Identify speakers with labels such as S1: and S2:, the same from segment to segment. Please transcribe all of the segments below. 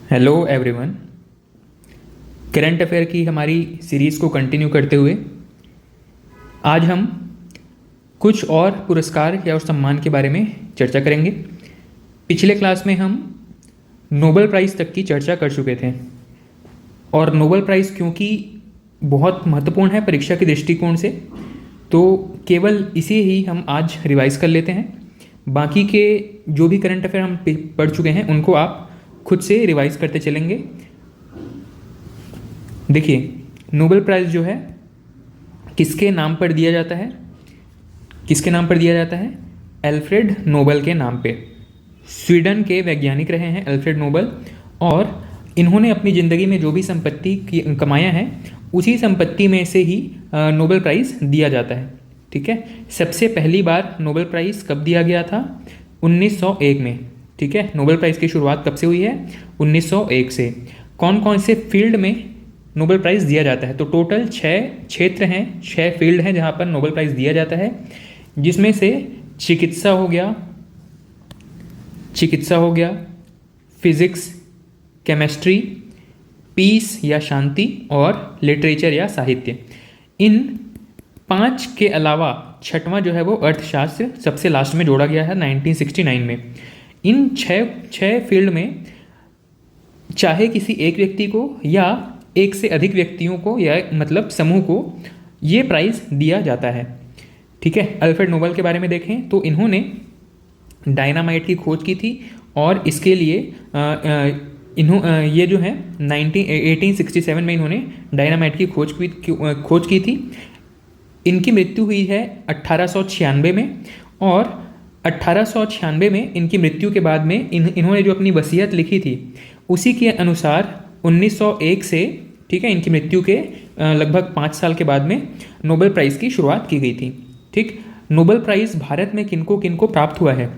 S1: Hello everyone. Current affair की हमारी series को कंटिन्यू करते हुए आज हम कुछ और पुरस्कार या उस सम्मान के बारे में चर्चा करेंगे। पिछले क्लास में हम नोबेल प्राइज़ तक की चर्चा कर चुके थे और नोबेल प्राइज़ क्योंकि बहुत महत्वपूर्ण है परीक्षा के दृष्टिकोण से, तो केवल इसे ही हम आज रिवाइज़ कर लेते हैं। बाकी के जो भी करंट अफेयर हम पढ़ चुके हैं उनको आप खुद से रिवाइज करते चलेंगे। देखिए, नोबेल प्राइज़ जो है किसके नाम पर दिया जाता है? किसके नाम पर दिया जाता है? अल्फ्रेड नोबेल के नाम पे। स्वीडन के वैज्ञानिक रहे हैं अल्फ्रेड नोबेल, और इन्होंने अपनी ज़िंदगी में जो भी संपत्ति कमाया है उसी संपत्ति में से ही नोबेल प्राइज़ दिया जाता है। ठीक है, सबसे पहली बार नोबेल प्राइज़ कब दिया गया था? 1901 में। ठीक है, नोबेल प्राइज़ की शुरुआत कब से हुई है? 1901 से। कौन कौन से फील्ड में नोबेल प्राइज़ दिया जाता है? तो टोटल 6 क्षेत्र हैं, 6 फील्ड हैं जहाँ पर नोबेल प्राइज़ दिया जाता है, जिसमें से चिकित्सा हो गया, फिजिक्स, केमिस्ट्री, पीस या शांति, और लिटरेचर या साहित्य। इन 5 के अलावा छठवां जो है वो अर्थशास्त्र सबसे लास्ट में जोड़ा गया है 1969 में। इन छः फील्ड में चाहे किसी एक व्यक्ति को या एक से अधिक व्यक्तियों को या मतलब समूह को ये प्राइज़ दिया जाता है। ठीक है, अल्फ्रेड नोबेल के बारे में देखें तो इन्होंने डायनामाइट की खोज की थी, और इसके लिए ये जो है 1867 में इन्होंने डायनामाइट की खोज की थी। इनकी मृत्यु हुई है 1896 में, और 1896 में इनकी मृत्यु के बाद में इन्होंने जो अपनी वसीयत लिखी थी उसी के अनुसार 1901 से, ठीक है, इनकी मृत्यु के लगभग 5 साल के बाद में नोबेल प्राइज़ की शुरुआत की गई थी। ठीक, नोबेल प्राइज़ भारत में किनको किनको प्राप्त हुआ है?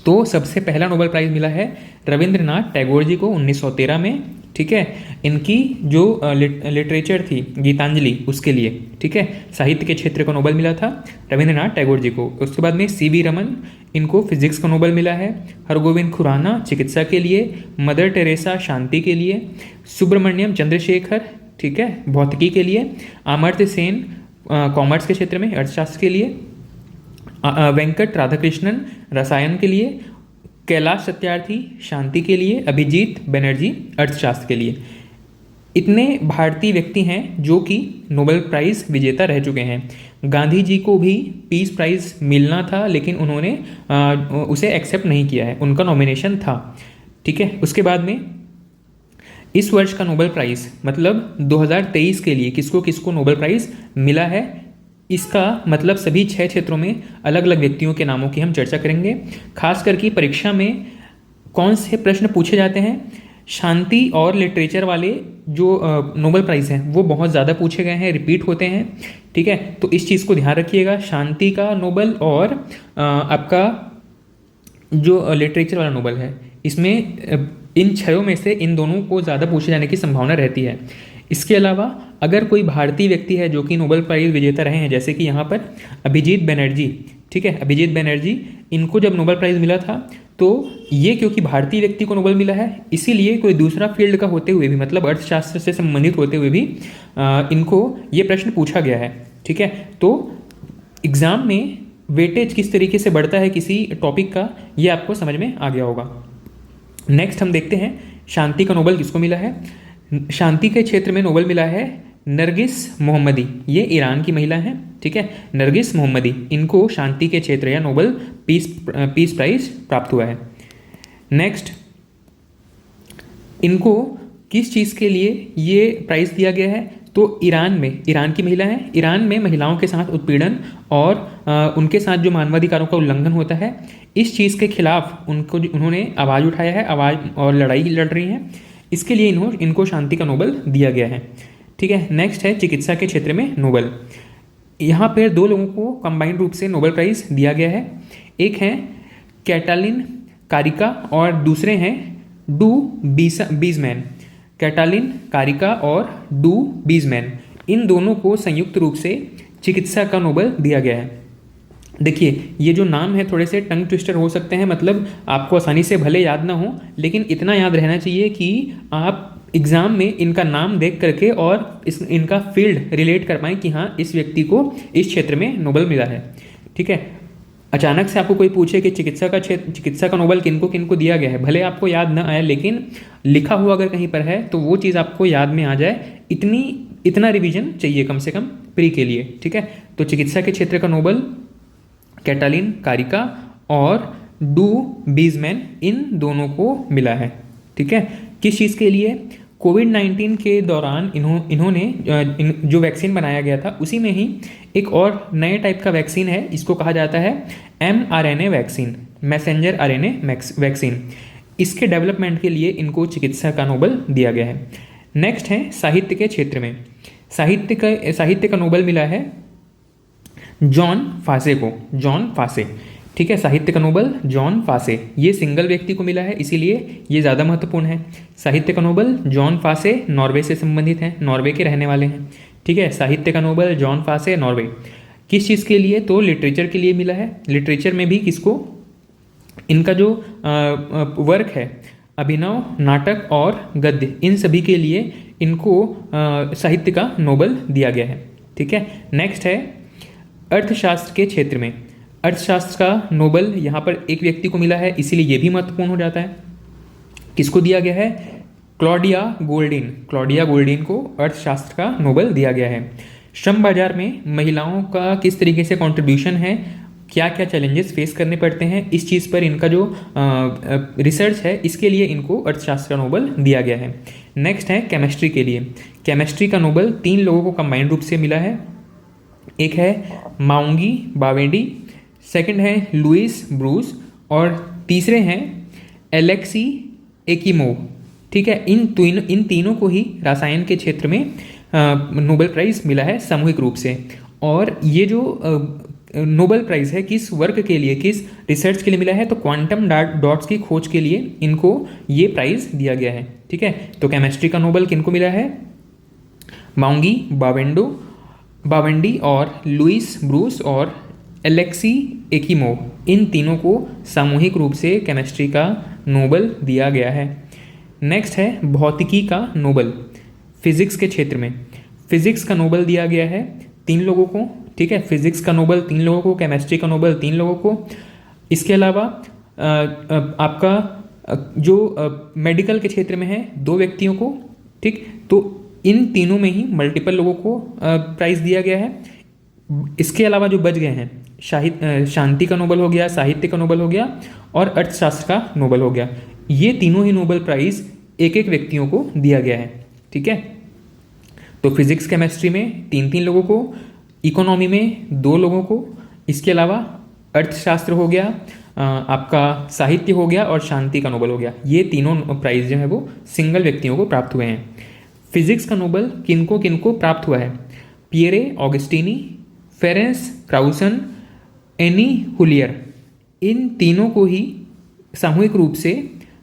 S1: तो सबसे पहला नोबेल प्राइज़ मिला है रविंद्रनाथ टैगोर जी को 1913 में। ठीक है, इनकी जो लिटरेचर थी गीतांजलि उसके लिए, ठीक है, साहित्य के क्षेत्र को नोबेल मिला था रविंद्रनाथ टैगोर जी को। उसके बाद में सीवी रमन, इनको फिजिक्स का नोबेल मिला है। हरगोविंद खुराना चिकित्सा के लिए, मदर टेरेसा शांति के लिए, सुब्रमण्यम चंद्रशेखर, ठीक है, भौतिकी के लिए, अमर्त्य सेन कॉमर्स के क्षेत्र में अर्थशास्त्र के लिए, वेंकट राधाकृष्णन रसायन के लिए, कैलाश सत्यार्थी शांति के लिए, अभिजीत बनर्जी अर्थशास्त्र के लिए। इतने भारतीय व्यक्ति हैं जो कि नोबेल प्राइज़ विजेता रह चुके हैं। गांधी जी को भी पीस प्राइज़ मिलना था, लेकिन उन्होंने उसे एक्सेप्ट नहीं किया है, उनका नॉमिनेशन था। ठीक है, उसके बाद में इस वर्ष का नोबेल प्राइज़ मतलब 2023 के लिए किसको किसको नोबेल प्राइज़ मिला है, इसका मतलब सभी 6 क्षेत्रों में अलग अलग व्यक्तियों के नामों की हम चर्चा करेंगे। खास करके परीक्षा में कौन से प्रश्न पूछे जाते हैं? शांति और लिटरेचर वाले जो नोबेल प्राइज़ हैं वो बहुत ज़्यादा पूछे गए हैं, रिपीट होते हैं। ठीक है, तो इस चीज़ को ध्यान रखिएगा। शांति का नोबेल और आपका जो लिटरेचर वाला नोबेल है, इसमें इन 6 में से इन दोनों को ज़्यादा पूछे जाने की संभावना रहती है। इसके अलावा अगर कोई भारतीय व्यक्ति है जो कि नोबेल प्राइज़ विजेता रहे हैं, जैसे कि यहाँ पर अभिजीत बनर्जी, ठीक है, अभिजीत बनर्जी, इनको जब नोबेल प्राइज़ मिला था तो ये क्योंकि भारतीय व्यक्ति को नोबेल मिला है, इसीलिए कोई दूसरा फील्ड का होते हुए भी, मतलब अर्थशास्त्र से संबंधित होते हुए भी इनको ये प्रश्न पूछा गया है। ठीक है, तो एग्ज़ाम में वेटेज किस तरीके से बढ़ता है किसी टॉपिक का, ये आपको समझ में आ गया होगा। नेक्स्ट हम देखते हैं शांति का नोबेल किसको मिला है। शांति के क्षेत्र में नोबेल मिला है नरगिस मोहम्मदी, ये ईरान की महिला हैं। ठीक है, नरगिस मोहम्मदी, इनको शांति के क्षेत्र या नोबेल पीस प्राइज़ प्राप्त हुआ है। नेक्स्ट, इनको किस चीज़ के लिए ये प्राइज़ दिया गया है? तो ईरान की महिला है। ईरान में महिलाओं के साथ उत्पीड़न और उनके साथ जो मानवाधिकारों का उल्लंघन होता है, इस चीज़ के खिलाफ उन्होंने आवाज़ उठाया है, आवाज़ और लड़ाई लड़ रही हैं। इसके लिए इनको शांति का नोबेल दिया गया है। ठीक है, नेक्स्ट है चिकित्सा के क्षेत्र में नोबेल। यहाँ पर 2 लोगों को कंबाइंड रूप से नोबेल प्राइज़ दिया गया है। एक हैं कैटालिन कारिका और दूसरे हैं डू बीजमैन। कैटालिन कारिका और डू बीजमैन, इन दोनों को संयुक्त रूप से चिकित्सा का नोबेल दिया गया है। देखिए ये जो नाम है थोड़े से टंग ट्विस्टर हो सकते हैं, मतलब आपको आसानी से भले याद ना हो, लेकिन इतना याद रहना चाहिए कि आप एग्ज़ाम में इनका नाम देख करके और इनका फील्ड रिलेट कर पाएँ कि हाँ इस व्यक्ति को इस क्षेत्र में नोबेल मिला है। ठीक है, अचानक से आपको कोई पूछे कि चिकित्सा का नोबेल किनको किनको दिया गया है, भले आपको याद ना आए लेकिन लिखा हुआ अगर कहीं पर है तो वो चीज़ आपको याद में आ जाए, इतना रिवीजन चाहिए कम से कम प्री के लिए। ठीक है, तो चिकित्सा के क्षेत्र का नोबेल कैटालिन कारिका और डू बीजमैन, इन दोनों को मिला है। ठीक है, किस चीज़ के लिए? कोविड-19 के दौरान इन्होंने जो वैक्सीन बनाया गया था उसी में ही एक और नए टाइप का वैक्सीन है, इसको कहा जाता है mRNA vaccine, messenger RNA vaccine. इसके डेवलपमेंट के लिए इनको चिकित्सा का नोबेल दिया गया है। नेक्स्ट है साहित्य के क्षेत्र में, साहित्य का नोबेल मिला है जॉन फासे को, जॉन फासे। ठीक है, साहित्य का नोबेल जॉन फासे, ये सिंगल व्यक्ति को मिला है इसीलिए ये ज़्यादा महत्वपूर्ण है। साहित्य का नोबेल जॉन फासे नॉर्वे से संबंधित हैं, नॉर्वे के रहने वाले हैं। ठीक है, साहित्य का नोबेल जॉन फासे नॉर्वे, किस चीज़ के लिए? तो लिटरेचर के लिए मिला है। लिटरेचर में भी किसको? इनका जो वर्क है अभिनव, नाटक और गद्य, इन सभी के लिए इनको साहित्य का नोबेल दिया गया है। ठीक है, नेक्स्ट है अर्थशास्त्र के क्षेत्र में, अर्थशास्त्र का नोबेल यहाँ पर एक व्यक्ति को मिला है इसीलिए ये भी महत्वपूर्ण हो जाता है। किसको दिया गया है? क्लॉडिया गोल्डिन, क्लॉडिया गोल्डिन को अर्थशास्त्र का नोबेल दिया गया है। श्रम बाजार में महिलाओं का किस तरीके से कंट्रीब्यूशन है, क्या क्या चैलेंजेस फेस करने पड़ते हैं, इस चीज़ पर इनका जो रिसर्च है इसके लिए इनको अर्थशास्त्र का नोबेल दिया गया है। नेक्स्ट है केमिस्ट्री के लिए, केमिस्ट्री का नोबेल 3 लोगों को कंबाइंड रूप से मिला है। एक है माउंगी बावेंडी, सेकंड है लुइस ब्रूस और तीसरे हैं एलेक्सी एकिमोव। ठीक है, इन तीनों को ही रसायन के क्षेत्र में नोबेल प्राइज़ मिला है सामूहिक रूप से। और ये जो नोबेल प्राइज़ है किस वर्क के लिए, किस रिसर्च के लिए मिला है? तो क्वांटम डॉट्स की खोज के लिए इनको ये प्राइज़ दिया गया है। ठीक है, तो केमिस्ट्री का नोबेल किनको मिला है? माउंगी बावेंडी और लुइस ब्रूस और एलेक्सी एकिमोव, इन तीनों को सामूहिक रूप से केमिस्ट्री का नोबेल दिया गया है। नेक्स्ट है भौतिकी का नोबेल, फिजिक्स के क्षेत्र में फिजिक्स का नोबेल दिया गया है 3 लोगों को। ठीक है, फिजिक्स का नोबेल 3 लोगों को, केमिस्ट्री का नोबेल 3 लोगों को। इसके अलावा आपका जो मेडिकल के क्षेत्र में है 2 व्यक्तियों को। ठीक, तो इन तीनों में ही मल्टीपल लोगों को प्राइज़ दिया गया है। इसके अलावा जो बच गए हैं शांति का नोबेल हो गया, साहित्य का नोबेल हो गया और अर्थशास्त्र का नोबेल हो गया। ये तीनों ही नोबेल प्राइज़ एक एक व्यक्तियों को दिया गया है। ठीक है, तो फिजिक्स केमिस्ट्री में 3-3 लोगों को, इकोनॉमी में 2 लोगों को, इसके अलावा अर्थशास्त्र हो गया, आपका साहित्य हो गया और शांति का नोबेल हो गया। ये तीनों प्राइज़ जो है वो सिंगल व्यक्तियों को प्राप्त हुए हैं। फिजिक्स का नोबेल किनको किनको प्राप्त हुआ है? पियरे ऑगस्टिनी, फेरेंस क्राउसन, एनी हुलियर, इन तीनों को ही सामूहिक रूप से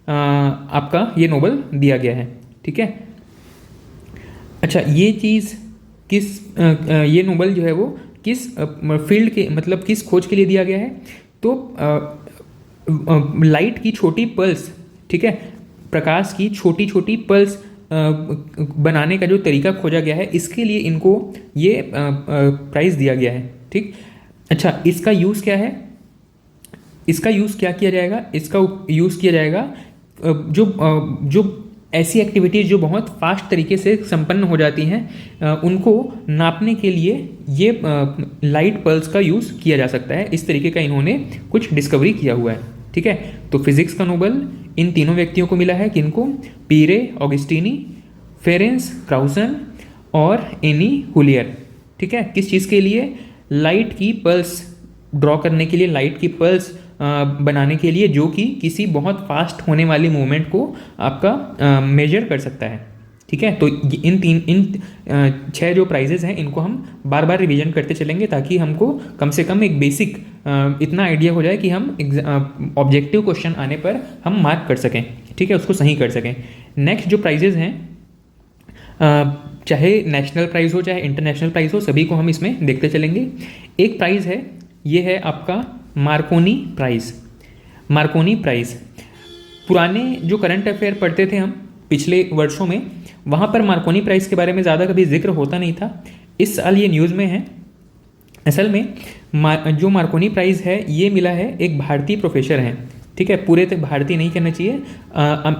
S1: आपका ये नोबेल दिया गया है। ठीक है, अच्छा ये चीज़ ये नोबेल जो है वो किस फील्ड के, मतलब किस खोज के लिए दिया गया है? तो लाइट की छोटी पल्स, ठीक है, प्रकाश की छोटी छोटी पल्स बनाने का जो तरीका खोजा गया है, इसके लिए इनको ये प्राइज़ दिया गया है। ठीक, अच्छा इसका यूज़ क्या है? इसका यूज़ क्या किया जाएगा? इसका यूज़ किया जाएगा जो ऐसी एक्टिविटीज़ जो बहुत फास्ट तरीके से संपन्न हो जाती हैं उनको नापने के लिए ये लाइट पल्स का यूज़ किया जा सकता है। इस तरीके का इन्होंने कुछ डिस्कवरी किया हुआ है। ठीक है, तो फिजिक्स का नोबेल इन तीनों व्यक्तियों को मिला है। किनको? पीरे ऑगस्टिनी, फेरेंस क्राउसन और एनी हुलियर। ठीक है, किस चीज़ के लिए? लाइट की पल्स ड्रॉ करने के लिए, लाइट की पल्स बनाने के लिए, जो कि किसी बहुत फास्ट होने वाली मूवमेंट को आपका मेजर कर सकता है। ठीक है, तो इन 6 जो प्राइजेज हैं इनको हम बार बार रिवीजन करते चलेंगे ताकि हमको कम से कम एक बेसिक इतना आइडिया हो जाए कि हम ऑब्जेक्टिव क्वेश्चन आने पर हम मार्क कर सकें। ठीक है, उसको सही कर सकें। नेक्स्ट जो प्राइजेज हैं, चाहे नेशनल प्राइज़ हो चाहे इंटरनेशनल प्राइज़ हो, सभी को हम इसमें देखते चलेंगे। एक प्राइज़ है ये है आपका मार्कोनी प्राइज़। मार्कोनी प्राइज़, पुराने जो करंट अफेयर पढ़ते थे हम पिछले वर्षों में, वहाँ पर मार्कोनी प्राइज़ के बारे में ज़्यादा कभी जिक्र होता नहीं था। इस साल ये न्यूज़ में है। असल में जो मार्कोनी प्राइज़ है ये मिला है एक भारतीय प्रोफेसर हैं, ठीक है, पूरे तक भारतीय नहीं कहना चाहिए,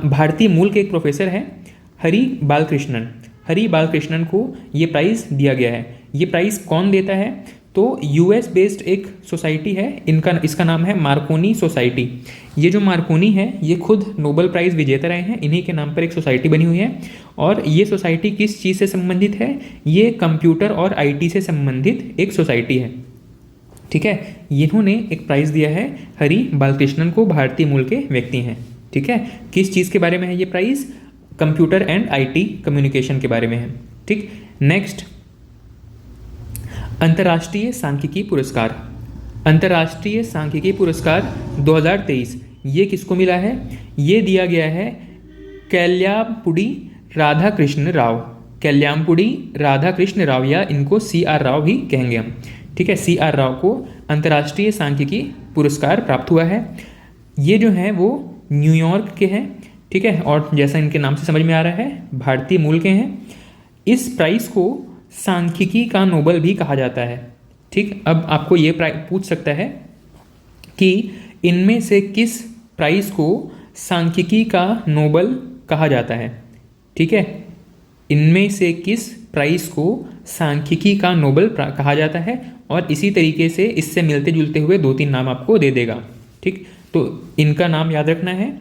S1: भारतीय मूल के एक प्रोफेसर हैं, हरि बालकृष्णन। हरि बालकृष्णन को ये प्राइज़ दिया गया है। ये प्राइज़ कौन देता है? तो यूएस बेस्ड एक सोसाइटी है, इसका नाम है मार्कोनी सोसाइटी। ये जो मार्कोनी है ये खुद नोबेल प्राइज़ विजेता रहे हैं, इन्हीं के नाम पर एक सोसाइटी बनी हुई है। और ये सोसाइटी किस चीज़ से संबंधित है? ये कंप्यूटर और आईटी से संबंधित एक सोसाइटी है, ठीक है। इन्होंने एक प्राइज़ दिया है हरि बालकृष्णन को, भारतीय मूल के व्यक्ति हैं, ठीक है। किस चीज़ के बारे में है ये prize? Computer and IT communication के बारे में है, ठीक। नेक्स्ट, अंतर्राष्ट्रीय सांख्यिकी पुरस्कार। अंतर्राष्ट्रीय सांख्यिकी पुरस्कार 2023 ये किसको मिला है? ये दिया गया है कल्याणपुडी राधाकृष्ण राव। कल्याणपुडी राधाकृष्ण राव, या इनको CR राव भी कहेंगे हम, ठीक है। CR राव को अंतर्राष्ट्रीय सांख्यिकी पुरस्कार प्राप्त हुआ है। ये जो है वो न्यूयॉर्क के हैं, ठीक है, और जैसा इनके नाम से समझ में आ रहा है भारतीय मूल के हैं। इस प्राइज़ को सांख्यिकी का नोबेल भी कहा जाता है, ठीक। अब आपको ये पूछ सकता है कि इनमें से किस प्राइज़ को सांख्यिकी का नोबेल कहा जाता है, ठीक है। इनमें से किस प्राइज़ को सांख्यिकी का नोबेल कहा जाता है, और इसी तरीके से इससे मिलते जुलते हुए 2-3 नाम आपको दे देगा, ठीक। तो इनका नाम याद रखना है।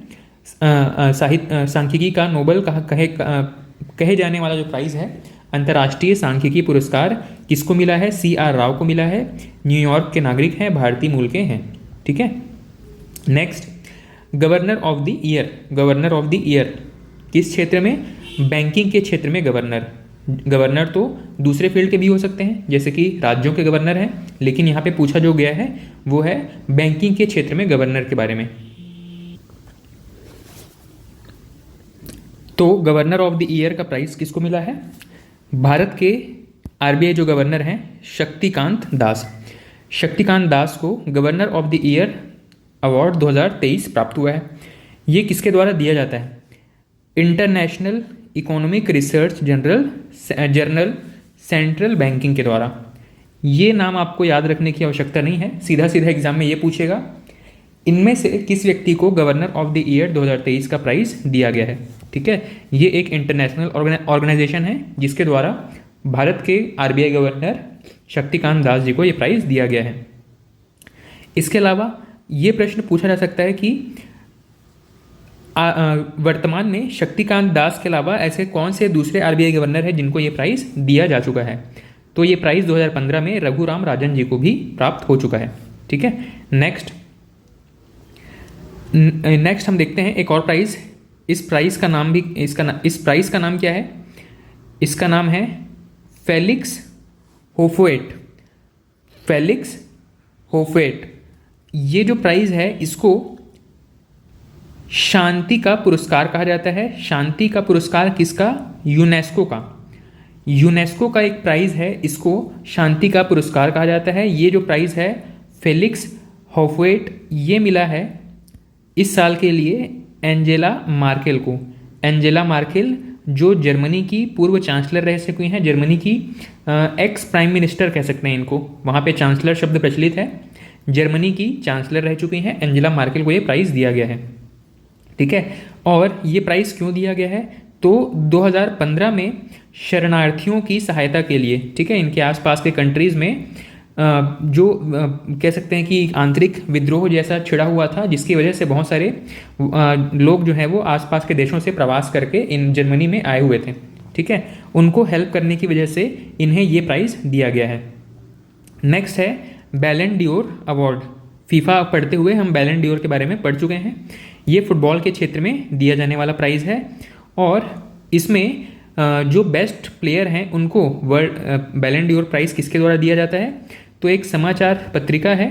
S1: सांख्यिकी का नोबेल कहे जाने वाला जो प्राइज़ है, अंतर्राष्ट्रीय सांख्यिकी पुरस्कार किसको मिला है? CR राव को मिला है, न्यूयॉर्क के नागरिक हैं, भारतीय मूल के हैं, ठीक है। Next, governor of the year. Governor of the year किस क्षेत्र में? बैंकिंग के क्षेत्र में गवर्नर। गवर्नर तो दूसरे फील्ड के भी हो सकते हैं, जैसे कि राज्यों के गवर्नर हैं, लेकिन यहाँ पे पूछा जो गया है वो है बैंकिंग के क्षेत्र में गवर्नर के बारे में। तो गवर्नर ऑफ द ईयर का प्राइज़ किसको मिला है? भारत के RBI जो गवर्नर हैं शक्तिकांत दास। शक्तिकांत दास को governor of the year award 2023 प्राप्त हुआ है। ये किसके द्वारा दिया जाता है? International economic research journal central banking के द्वारा। ये नाम आपको याद रखने की आवश्यकता नहीं है, सीधा सीधा एग्जाम में ये पूछेगा इनमें से किस व्यक्ति को गवर्नर ऑफ द ईयर 2023 का प्राइज़ दिया गया है, ठीक है। ये एक इंटरनेशनल ऑर्गेनाइजेशन है जिसके द्वारा भारत के RBI गवर्नर शक्तिकांत दास जी को ये प्राइज़ दिया गया है। इसके अलावा ये प्रश्न पूछा जा सकता है कि वर्तमान में शक्तिकांत दास के अलावा ऐसे कौन से दूसरे RBI गवर्नर हैं जिनको ये प्राइज़ दिया जा चुका है? तो ये प्राइज़ 2015 में रघुराम राजन जी को भी प्राप्त हो चुका है, ठीक है। नेक्स्ट हम देखते हैं एक और प्राइज़। इस प्राइज़ का नाम भी इस प्राइज़ का नाम क्या है? इसका नाम है फेलिक्स होफवेट। फेलिक्स होफवेट। ये जो प्राइज़ है इसको शांति का पुरस्कार कहा जाता है। शांति का पुरस्कार किसका? यूनेस्को का। यूनेस्को का एक प्राइज़ है, इसको शांति का पुरस्कार कहा जाता है। ये जो प्राइज़ है फेलिक्स होफवेट, ये मिला है इस साल के लिए एंजेला मार्केल को। एंजेला मार्केल जो जर्मनी की पूर्व चांसलर रह चुकी हैं, जर्मनी की एक्स प्राइम मिनिस्टर कह सकते हैं इनको, वहाँ पे चांसलर शब्द प्रचलित है। जर्मनी की चांसलर रह चुकी हैं एंजेला मार्केल को ये प्राइज़ दिया गया है, ठीक है। और ये प्राइज़ क्यों दिया गया है? तो 2015 में शरणार्थियों की सहायता के लिए, ठीक है, इनके आसपास के कंट्रीज़ में जो कह सकते हैं कि आंतरिक विद्रोह जैसा छिड़ा हुआ था, जिसकी वजह से बहुत सारे लोग जो हैं वो आसपास के देशों से प्रवास करके इन जर्मनी में आए हुए थे, ठीक है। उनको हेल्प करने की वजह से इन्हें ये प्राइज़ दिया गया है। नेक्स्ट है बैलन डी'ओर अवार्ड। फीफा पढ़ते हुए हम बैलन डी'ओर के बारे में पढ़ चुके हैं। ये फुटबॉल के क्षेत्र में दिया जाने वाला प्राइज़ है और इसमें जो बेस्ट प्लेयर हैं उनको बैलन डी'ओर प्राइज़ किसके द्वारा दिया जाता है? तो एक समाचार पत्रिका है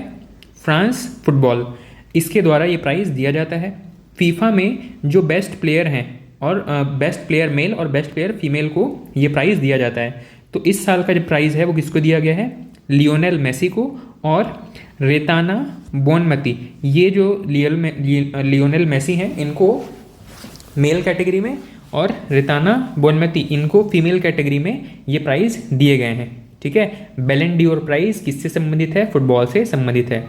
S1: फ्रांस फुटबॉल, इसके द्वारा ये प्राइज़ दिया जाता है। फीफा में जो बेस्ट प्लेयर हैं और बेस्ट प्लेयर मेल और बेस्ट प्लेयर फीमेल को ये प्राइज़ दिया जाता है। तो इस साल का जो प्राइज़ है वो किसको दिया गया है? लियोनेल मेसी को और रेताना बोनमती, ये जो लियोनेल मेसी हैं इनको मेल कैटेगरी में और रेताना बोनमती इनको फीमेल कैटेगरी में ये प्राइज़ दिए गए हैं। ठीक है, बैलन डी और प्राइज़ किससे संबंधित है? फुटबॉल से संबंधित है।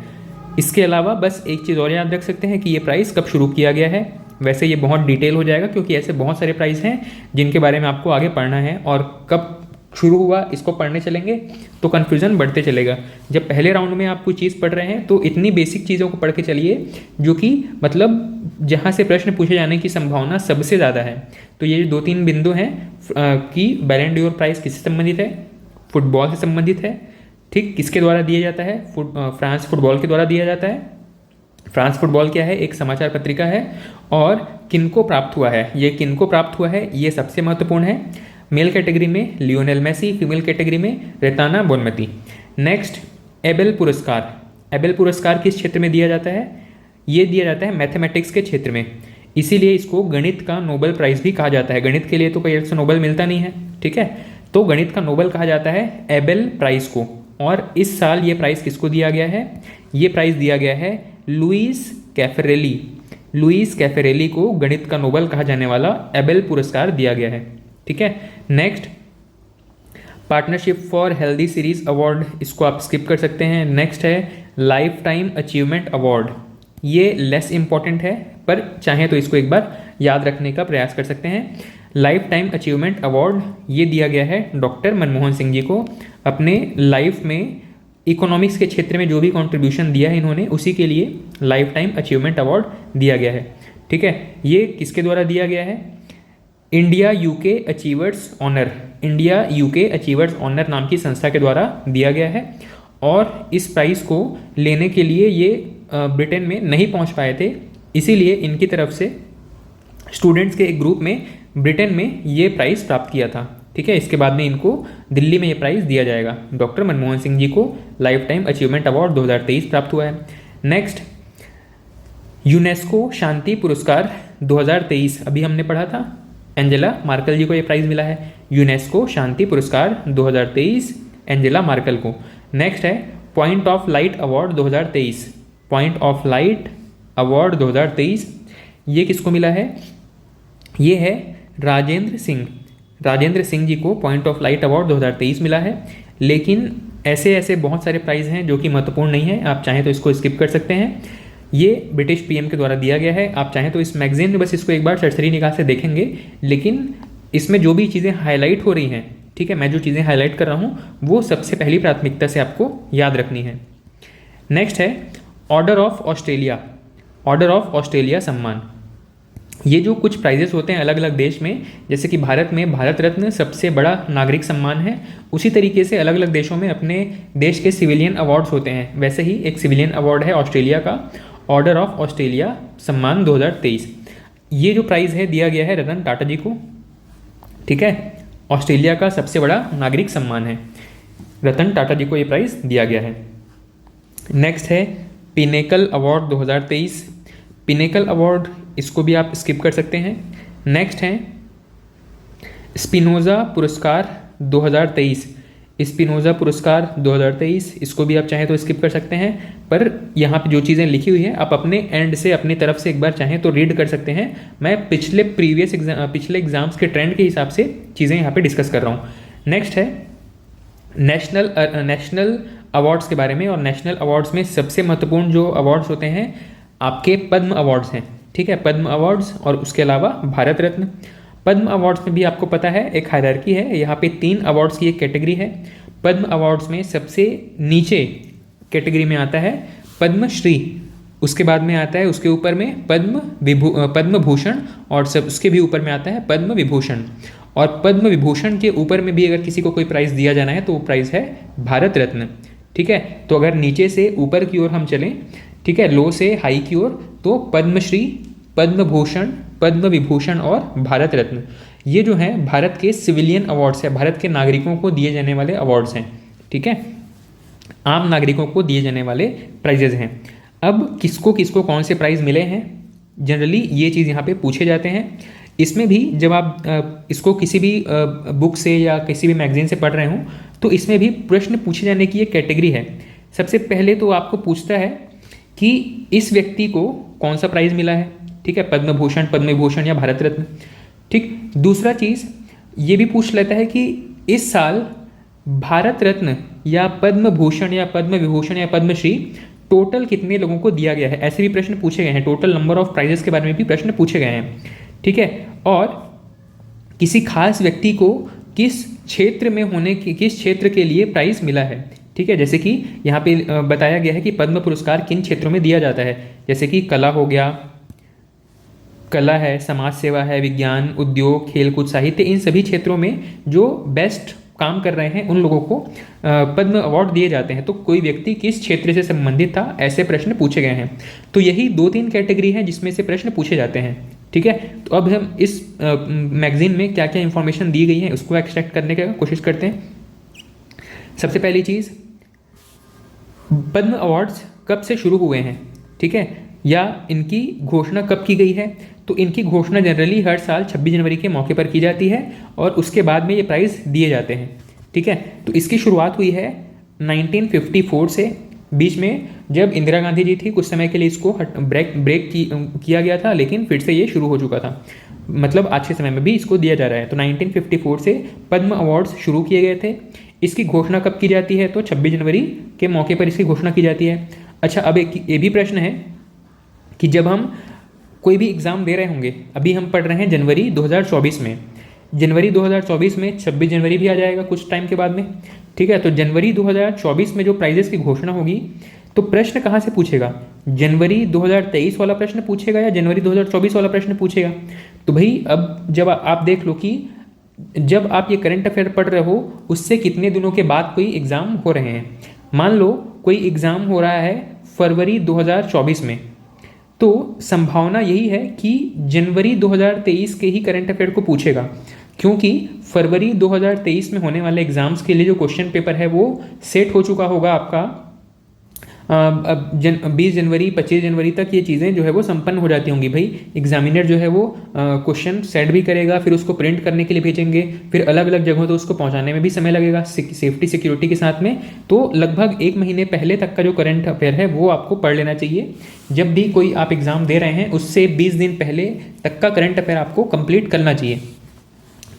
S1: इसके अलावा बस एक चीज़ और याद रख सकते हैं कि ये प्राइज़ कब शुरू किया गया है। वैसे ये बहुत डिटेल हो जाएगा क्योंकि ऐसे बहुत सारे प्राइज़ हैं जिनके बारे में आपको आगे पढ़ना है, और कब शुरू हुआ इसको पढ़ने चलेंगे तो कन्फ्यूज़न बढ़ते चलेगा। जब पहले राउंड में आप कोई चीज़ पढ़ रहे हैं तो इतनी बेसिक चीज़ों को पढ़ के चलिए जो कि मतलब जहाँ से प्रश्न पूछे जाने की संभावना सबसे ज़्यादा है। तो ये जो 2-3 बिंदु हैं कि बैलन डी और प्राइज़ किससे संबंधित है? फुटबॉल से संबंधित है। ठीक, किसके द्वारा दिया जाता है? फ्रांस फुटबॉल के द्वारा दिया जाता है। फ्रांस फुटबॉल क्या है? एक समाचार पत्रिका है। और किनको प्राप्त हुआ है? ये किनको प्राप्त हुआ है ये सबसे महत्वपूर्ण है। मेल कैटेगरी में लियोनेल मेसी, फीमेल कैटेगरी में रेताना बोनमती। नेक्स्ट, एबेल पुरस्कार। एबेल पुरस्कार किस क्षेत्र में दिया जाता है? ये दिया जाता है मैथमेटिक्स के क्षेत्र में, इसीलिए इसको गणित का नोबेल प्राइज़ भी कहा जाता है। गणित के लिए तो कोई ऐसा नोबेल मिलता नहीं है, ठीक है, तो गणित का नोबेल कहा जाता है एबेल प्राइज़ को। और इस साल ये प्राइज़ किसको दिया गया है? ये प्राइज़ दिया गया है लुइस कैफरेली। लुइस कैफरेली को गणित का नोबेल कहा जाने वाला एबेल पुरस्कार दिया गया है। ठीक है, next, partnership for healthy series award, इसको आप स्किप कर सकते हैं। नेक्स्ट है लाइफ टाइम अचीवमेंट अवार्ड। ये लेस इंपॉर्टेंट है पर चाहें तो इसको एक बार याद रखने का प्रयास कर सकते हैं। लाइफ टाइम अचीवमेंट अवार्ड ये दिया गया है डॉक्टर मनमोहन सिंह जी को। अपने लाइफ में इकोनॉमिक्स के क्षेत्र में जो भी कंट्रीब्यूशन दिया है इन्होंने, उसी के लिए लाइफ टाइम अचीवमेंट अवार्ड दिया गया है। ठीक है, ये किसके द्वारा दिया गया है? India UK achievers honour, India UK achievers honour नाम की संस्था के द्वारा दिया गया है। और इस प्राइज़ को लेने के लिए ये ब्रिटेन में नहीं पहुंच पाए थे, इसीलिए इनकी तरफ से स्टूडेंट्स के एक ग्रुप में ब्रिटेन में ये प्राइज़ प्राप्त किया था। ठीक है, इसके बाद में इनको दिल्ली में ये प्राइज़ दिया जाएगा। डॉक्टर मनमोहन सिंह जी को लाइफ टाइम अचीवमेंट अवार्ड 2023 प्राप्त हुआ है। नेक्स्ट, यूनेस्को शांति पुरस्कार 2023, अभी हमने पढ़ा था एंजेला मार्केल जी को ये प्राइज़ मिला है। यूनेस्को शांति पुरस्कार 2023 एंजेला मार्केल को। नेक्स्ट है point of light award 2023, point of light award 2023, ये किसको मिला है? ये है राजेंद्र सिंह। राजेंद्र सिंह जी को पॉइंट ऑफ लाइट अवार्ड 2023 मिला है। लेकिन ऐसे बहुत सारे प्राइज़ हैं जो कि महत्वपूर्ण नहीं है, आप चाहें तो इसको स्किप कर सकते हैं। ये ब्रिटिश पीएम के द्वारा दिया गया है। आप चाहें तो इस मैगजीन में बस इसको एक बार सरसरी निगाह से देखेंगे, लेकिन इसमें जो भी चीज़ें हाईलाइट हो रही हैं, ठीक है, मैं जो चीज़ें हाईलाइट कर रहा हूँ वो सबसे पहली प्राथमिकता से आपको याद रखनी है। नेक्स्ट है order of Australia, order of Australia सम्मान। ये जो कुछ प्राइजेस होते हैं अलग अलग देश में, जैसे कि भारत में भारत रत्न सबसे बड़ा नागरिक सम्मान है, उसी तरीके से अलग अलग देशों में अपने देश के सिविलियन अवार्ड्स होते हैं। वैसे ही एक सिविलियन अवार्ड है ऑस्ट्रेलिया का, ऑर्डर ऑफ ऑस्ट्रेलिया सम्मान 2023। ये जो प्राइज़ है दिया गया है रतन टाटा जी को। ठीक है, ऑस्ट्रेलिया का सबसे बड़ा नागरिक सम्मान है, रतन टाटा जी को ये प्राइज़ दिया गया है। नेक्स्ट है पिनेकल अवार्ड 2023, पिनेकल अवार्ड इसको भी आप स्किप कर सकते हैं। नेक्स्ट है स्पिनोज़ा पुरस्कार 2023, स्पिनोज़ा पुरस्कार 2023, इसको भी आप चाहें तो स्किप कर सकते हैं, पर यहाँ पे जो चीज़ें लिखी हुई हैं आप अपने एंड से अपनी तरफ से एक बार चाहें तो रीड कर सकते हैं। मैं पिछले एग्जाम्स के ट्रेंड के हिसाब से चीज़ें यहाँ पे डिस्कस कर रहा हूँ। नेक्स्ट है नेशनल अवार्ड्स के बारे में, और नेशनल अवार्ड्स में सबसे महत्वपूर्ण जो अवार्ड्स होते हैं आपके पद्म अवार्ड्स हैं। ठीक है, पद्म अवार्ड्स और उसके अलावा भारत रत्न। पद्म अवार्ड्स में भी आपको पता है एक हायरार्की है, यहाँ पे 3 अवार्ड्स की एक कैटेगरी है। पद्म अवार्ड्स में सबसे नीचे कैटेगरी में आता है पद्मश्री, उसके बाद में आता है उसके ऊपर में पद्म भूषण, और सब उसके भी ऊपर में आता है पद्म विभूषण। और पद्म विभूषण के ऊपर में भी अगर किसी को कोई प्राइज़ दिया जाना है तो वो प्राइज़ है भारत रत्न। ठीक है, तो अगर नीचे से ऊपर की ओर हम चलें, ठीक है, लो से हाई की ओर, तो पद्मश्री, पद्म भूषण, पद्म विभूषण और भारत रत्न, ये जो हैं भारत के सिविलियन अवार्ड्स हैं, भारत के नागरिकों को दिए जाने वाले अवार्ड्स हैं। ठीक है, आम नागरिकों को दिए जाने वाले प्राइजेज हैं। अब किसको किसको कौन से प्राइज़ मिले हैं, जनरली ये चीज़ यहाँ पे पूछे जाते हैं। इसमें भी जब आप इसको किसी भी बुक से या किसी भी मैगजीन से पढ़ रहे हों तो इसमें भी प्रश्न पूछे जाने की एक कैटेगरी है। सबसे पहले तो आपको पूछता है कि इस व्यक्ति को कौन सा प्राइज़ मिला है, ठीक है, पद्म भूषण, पद्म विभूषण या भारत रत्न, ठीक। दूसरा चीज़ ये भी पूछ लेता है कि इस साल भारत रत्न या पद्म भूषण या पद्म विभूषण या पद्मश्री टोटल कितने लोगों को दिया गया है, ऐसे भी प्रश्न पूछे गए हैं। टोटल नंबर ऑफ प्राइजेस के बारे में भी प्रश्न पूछे गए हैं, ठीक है। और किसी खास व्यक्ति को किस क्षेत्र में किस क्षेत्र के लिए प्राइज मिला है, ठीक है। जैसे कि यहाँ पे बताया गया है कि पद्म पुरस्कार किन क्षेत्रों में दिया जाता है, जैसे कि कला हो गया, कला है, समाज सेवा है, विज्ञान, उद्योग, खेलकूद, साहित्य, इन सभी क्षेत्रों में जो बेस्ट काम कर रहे हैं उन लोगों को पद्म अवार्ड दिए जाते हैं। तो कोई व्यक्ति किस क्षेत्र से संबंधित था, ऐसे प्रश्न पूछे गए हैं। तो यही 2-3 कैटेगरी हैं जिसमें से प्रश्न पूछे जाते हैं, ठीक है। तो अब हम इस मैगजीन में क्या क्या इंफॉर्मेशन दी गई है उसको एक्सट्रैक्ट करने की कोशिश करते हैं। सबसे पहली चीज़, पद्म अवार्ड्स कब से शुरू हुए हैं, ठीक है, या इनकी घोषणा कब की गई है। तो इनकी घोषणा जनरली हर साल 26 जनवरी के मौके पर की जाती है और उसके बाद में ये प्राइज़ दिए जाते हैं, ठीक है। तो इसकी शुरुआत हुई है 1954 से, बीच में जब इंदिरा गांधी जी थी कुछ समय के लिए इसको ब्रेक किया गया था, लेकिन फिर से ये शुरू हो चुका था, मतलब आज के समय में भी इसको दिया जा रहा है। तो 1954 से पद्म अवार्ड्स शुरू किए गए थे। इसकी घोषणा कब की जाती है, तो 26 जनवरी के मौके पर इसकी घोषणा की जाती है। अच्छा, अब एक ये भी प्रश्न है कि जब हम कोई भी एग्ज़ाम दे रहे होंगे, अभी हम पढ़ रहे हैं जनवरी 2024 में, जनवरी 2024 में 26 जनवरी भी आ जाएगा कुछ टाइम के बाद में, ठीक है। तो जनवरी 2024 में जो प्राइजेस की घोषणा होगी तो प्रश्न कहाँ से पूछेगा, जनवरी 2023 वाला प्रश्न पूछेगा या जनवरी 2024 वाला प्रश्न पूछेगा। तो भाई अब जब आप देख लो कि जब आप ये करंट अफेयर पढ़ रहे हो उससे कितने दिनों के बाद कोई एग्ज़ाम हो रहे हैं। मान लो कोई एग्ज़ाम हो रहा है फरवरी 2024 में, तो संभावना यही है कि जनवरी 2023 के ही करंट अफेयर को पूछेगा, क्योंकि फरवरी 2023 में होने वाले एग्जाम्स के लिए जो क्वेश्चन पेपर है वो सेट हो चुका होगा आपका। 20 जनवरी 25 जनवरी तक ये चीज़ें जो है वो संपन्न हो जाती होंगी। भाई एग्जामिनर जो है वो क्वेश्चन सेट भी करेगा, फिर उसको प्रिंट करने के लिए भेजेंगे, फिर अलग अलग जगहों तो उसको पहुंचाने में भी समय लगेगा सेफ्टी सिक्योरिटी के साथ में। तो लगभग 1 महीने पहले तक का जो करंट अफेयर है वो आपको पढ़ लेना चाहिए। जब भी कोई आप एग्ज़ाम दे रहे हैं उससे 20 दिन पहले तक का करंट अफेयर आपको कंप्लीट करना चाहिए।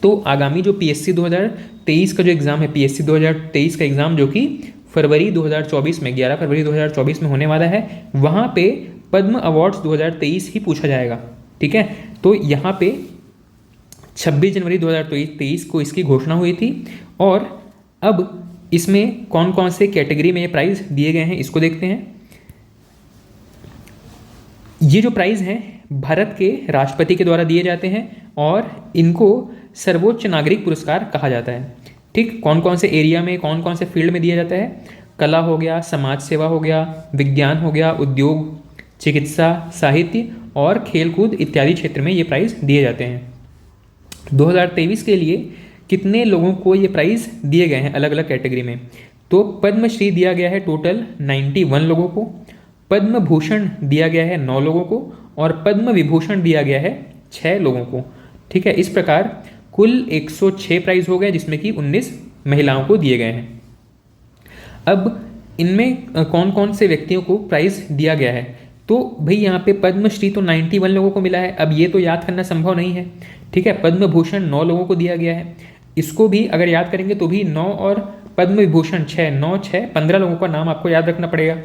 S1: तो आगामी जो PSC 2023 का जो एग्ज़ाम है, PSC 2023 का एग्ज़ाम जो कि फरवरी 2024 में 11 फरवरी 2024 में होने वाला है, वहाँ पे पद्म अवार्ड्स 2023 ही पूछा जाएगा, ठीक है। तो यहाँ पे 26 जनवरी 2023 को इसकी घोषणा हुई थी। और अब इसमें कौन कौन से कैटेगरी में ये प्राइज़ दिए गए हैं इसको देखते हैं। ये जो प्राइज़ हैं भारत के राष्ट्रपति के द्वारा दिए जाते हैं और इनको सर्वोच्च नागरिक पुरस्कार कहा जाता है, ठीक। कौन कौन से एरिया में, कौन कौन से फील्ड में दिया जाता है, कला हो गया, समाज सेवा हो गया, विज्ञान हो गया, उद्योग, चिकित्सा, साहित्य और खेलकूद इत्यादि क्षेत्र में ये प्राइज़ दिए जाते हैं। 2023 के लिए कितने लोगों को ये प्राइज़ दिए गए हैं अलग अलग कैटेगरी में, तो पद्मश्री दिया गया है टोटल 91 लोगों को, पद्म भूषण दिया गया है 9 लोगों को और पद्म विभूषण दिया गया है 6 लोगों को, ठीक है। इस प्रकार कुल 106 प्राइज़ हो गए जिसमें कि 19 महिलाओं को दिए गए हैं। अब इनमें कौन कौन से व्यक्तियों को प्राइज़ दिया गया है, तो भाई यहाँ पे पद्मश्री तो 91 लोगों को मिला है। अब ये तो याद करना संभव नहीं है, ठीक है। पद्म भूषण 9 लोगों को दिया गया है, इसको भी अगर याद करेंगे तो भी 9 और पद्म विभूषण 6, 9 6 15 लोगों का नाम आपको याद रखना पड़ेगा।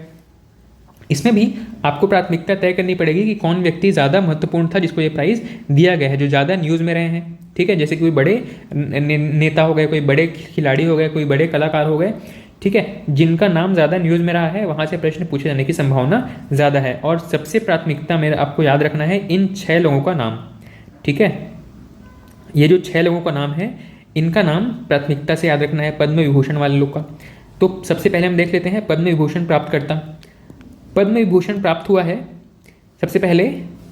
S1: इसमें भी आपको प्राथमिकता तय करनी पड़ेगी कि कौन व्यक्ति ज़्यादा महत्वपूर्ण था जिसको ये प्राइज़ दिया गया है, जो ज़्यादा न्यूज़ में रहे हैं, ठीक है। जैसे कि कोई बड़े नेता हो गए, कोई बड़े खिलाड़ी हो गए, कोई बड़े कलाकार हो गए, ठीक है, जिनका नाम ज़्यादा न्यूज़ में रहा है वहाँ से प्रश्न पूछे जाने की संभावना ज़्यादा है। और सबसे प्राथमिकता में आपको याद रखना है इन 6 लोगों का नाम, ठीक है। ये जो 6 लोगों का नाम है इनका नाम प्राथमिकता से याद रखना है पद्म विभूषण वाले लोग का। तो सबसे पहले हम देख लेते हैं पद्म विभूषण प्राप्तकर्ता। पद्म विभूषण प्राप्त हुआ है सबसे पहले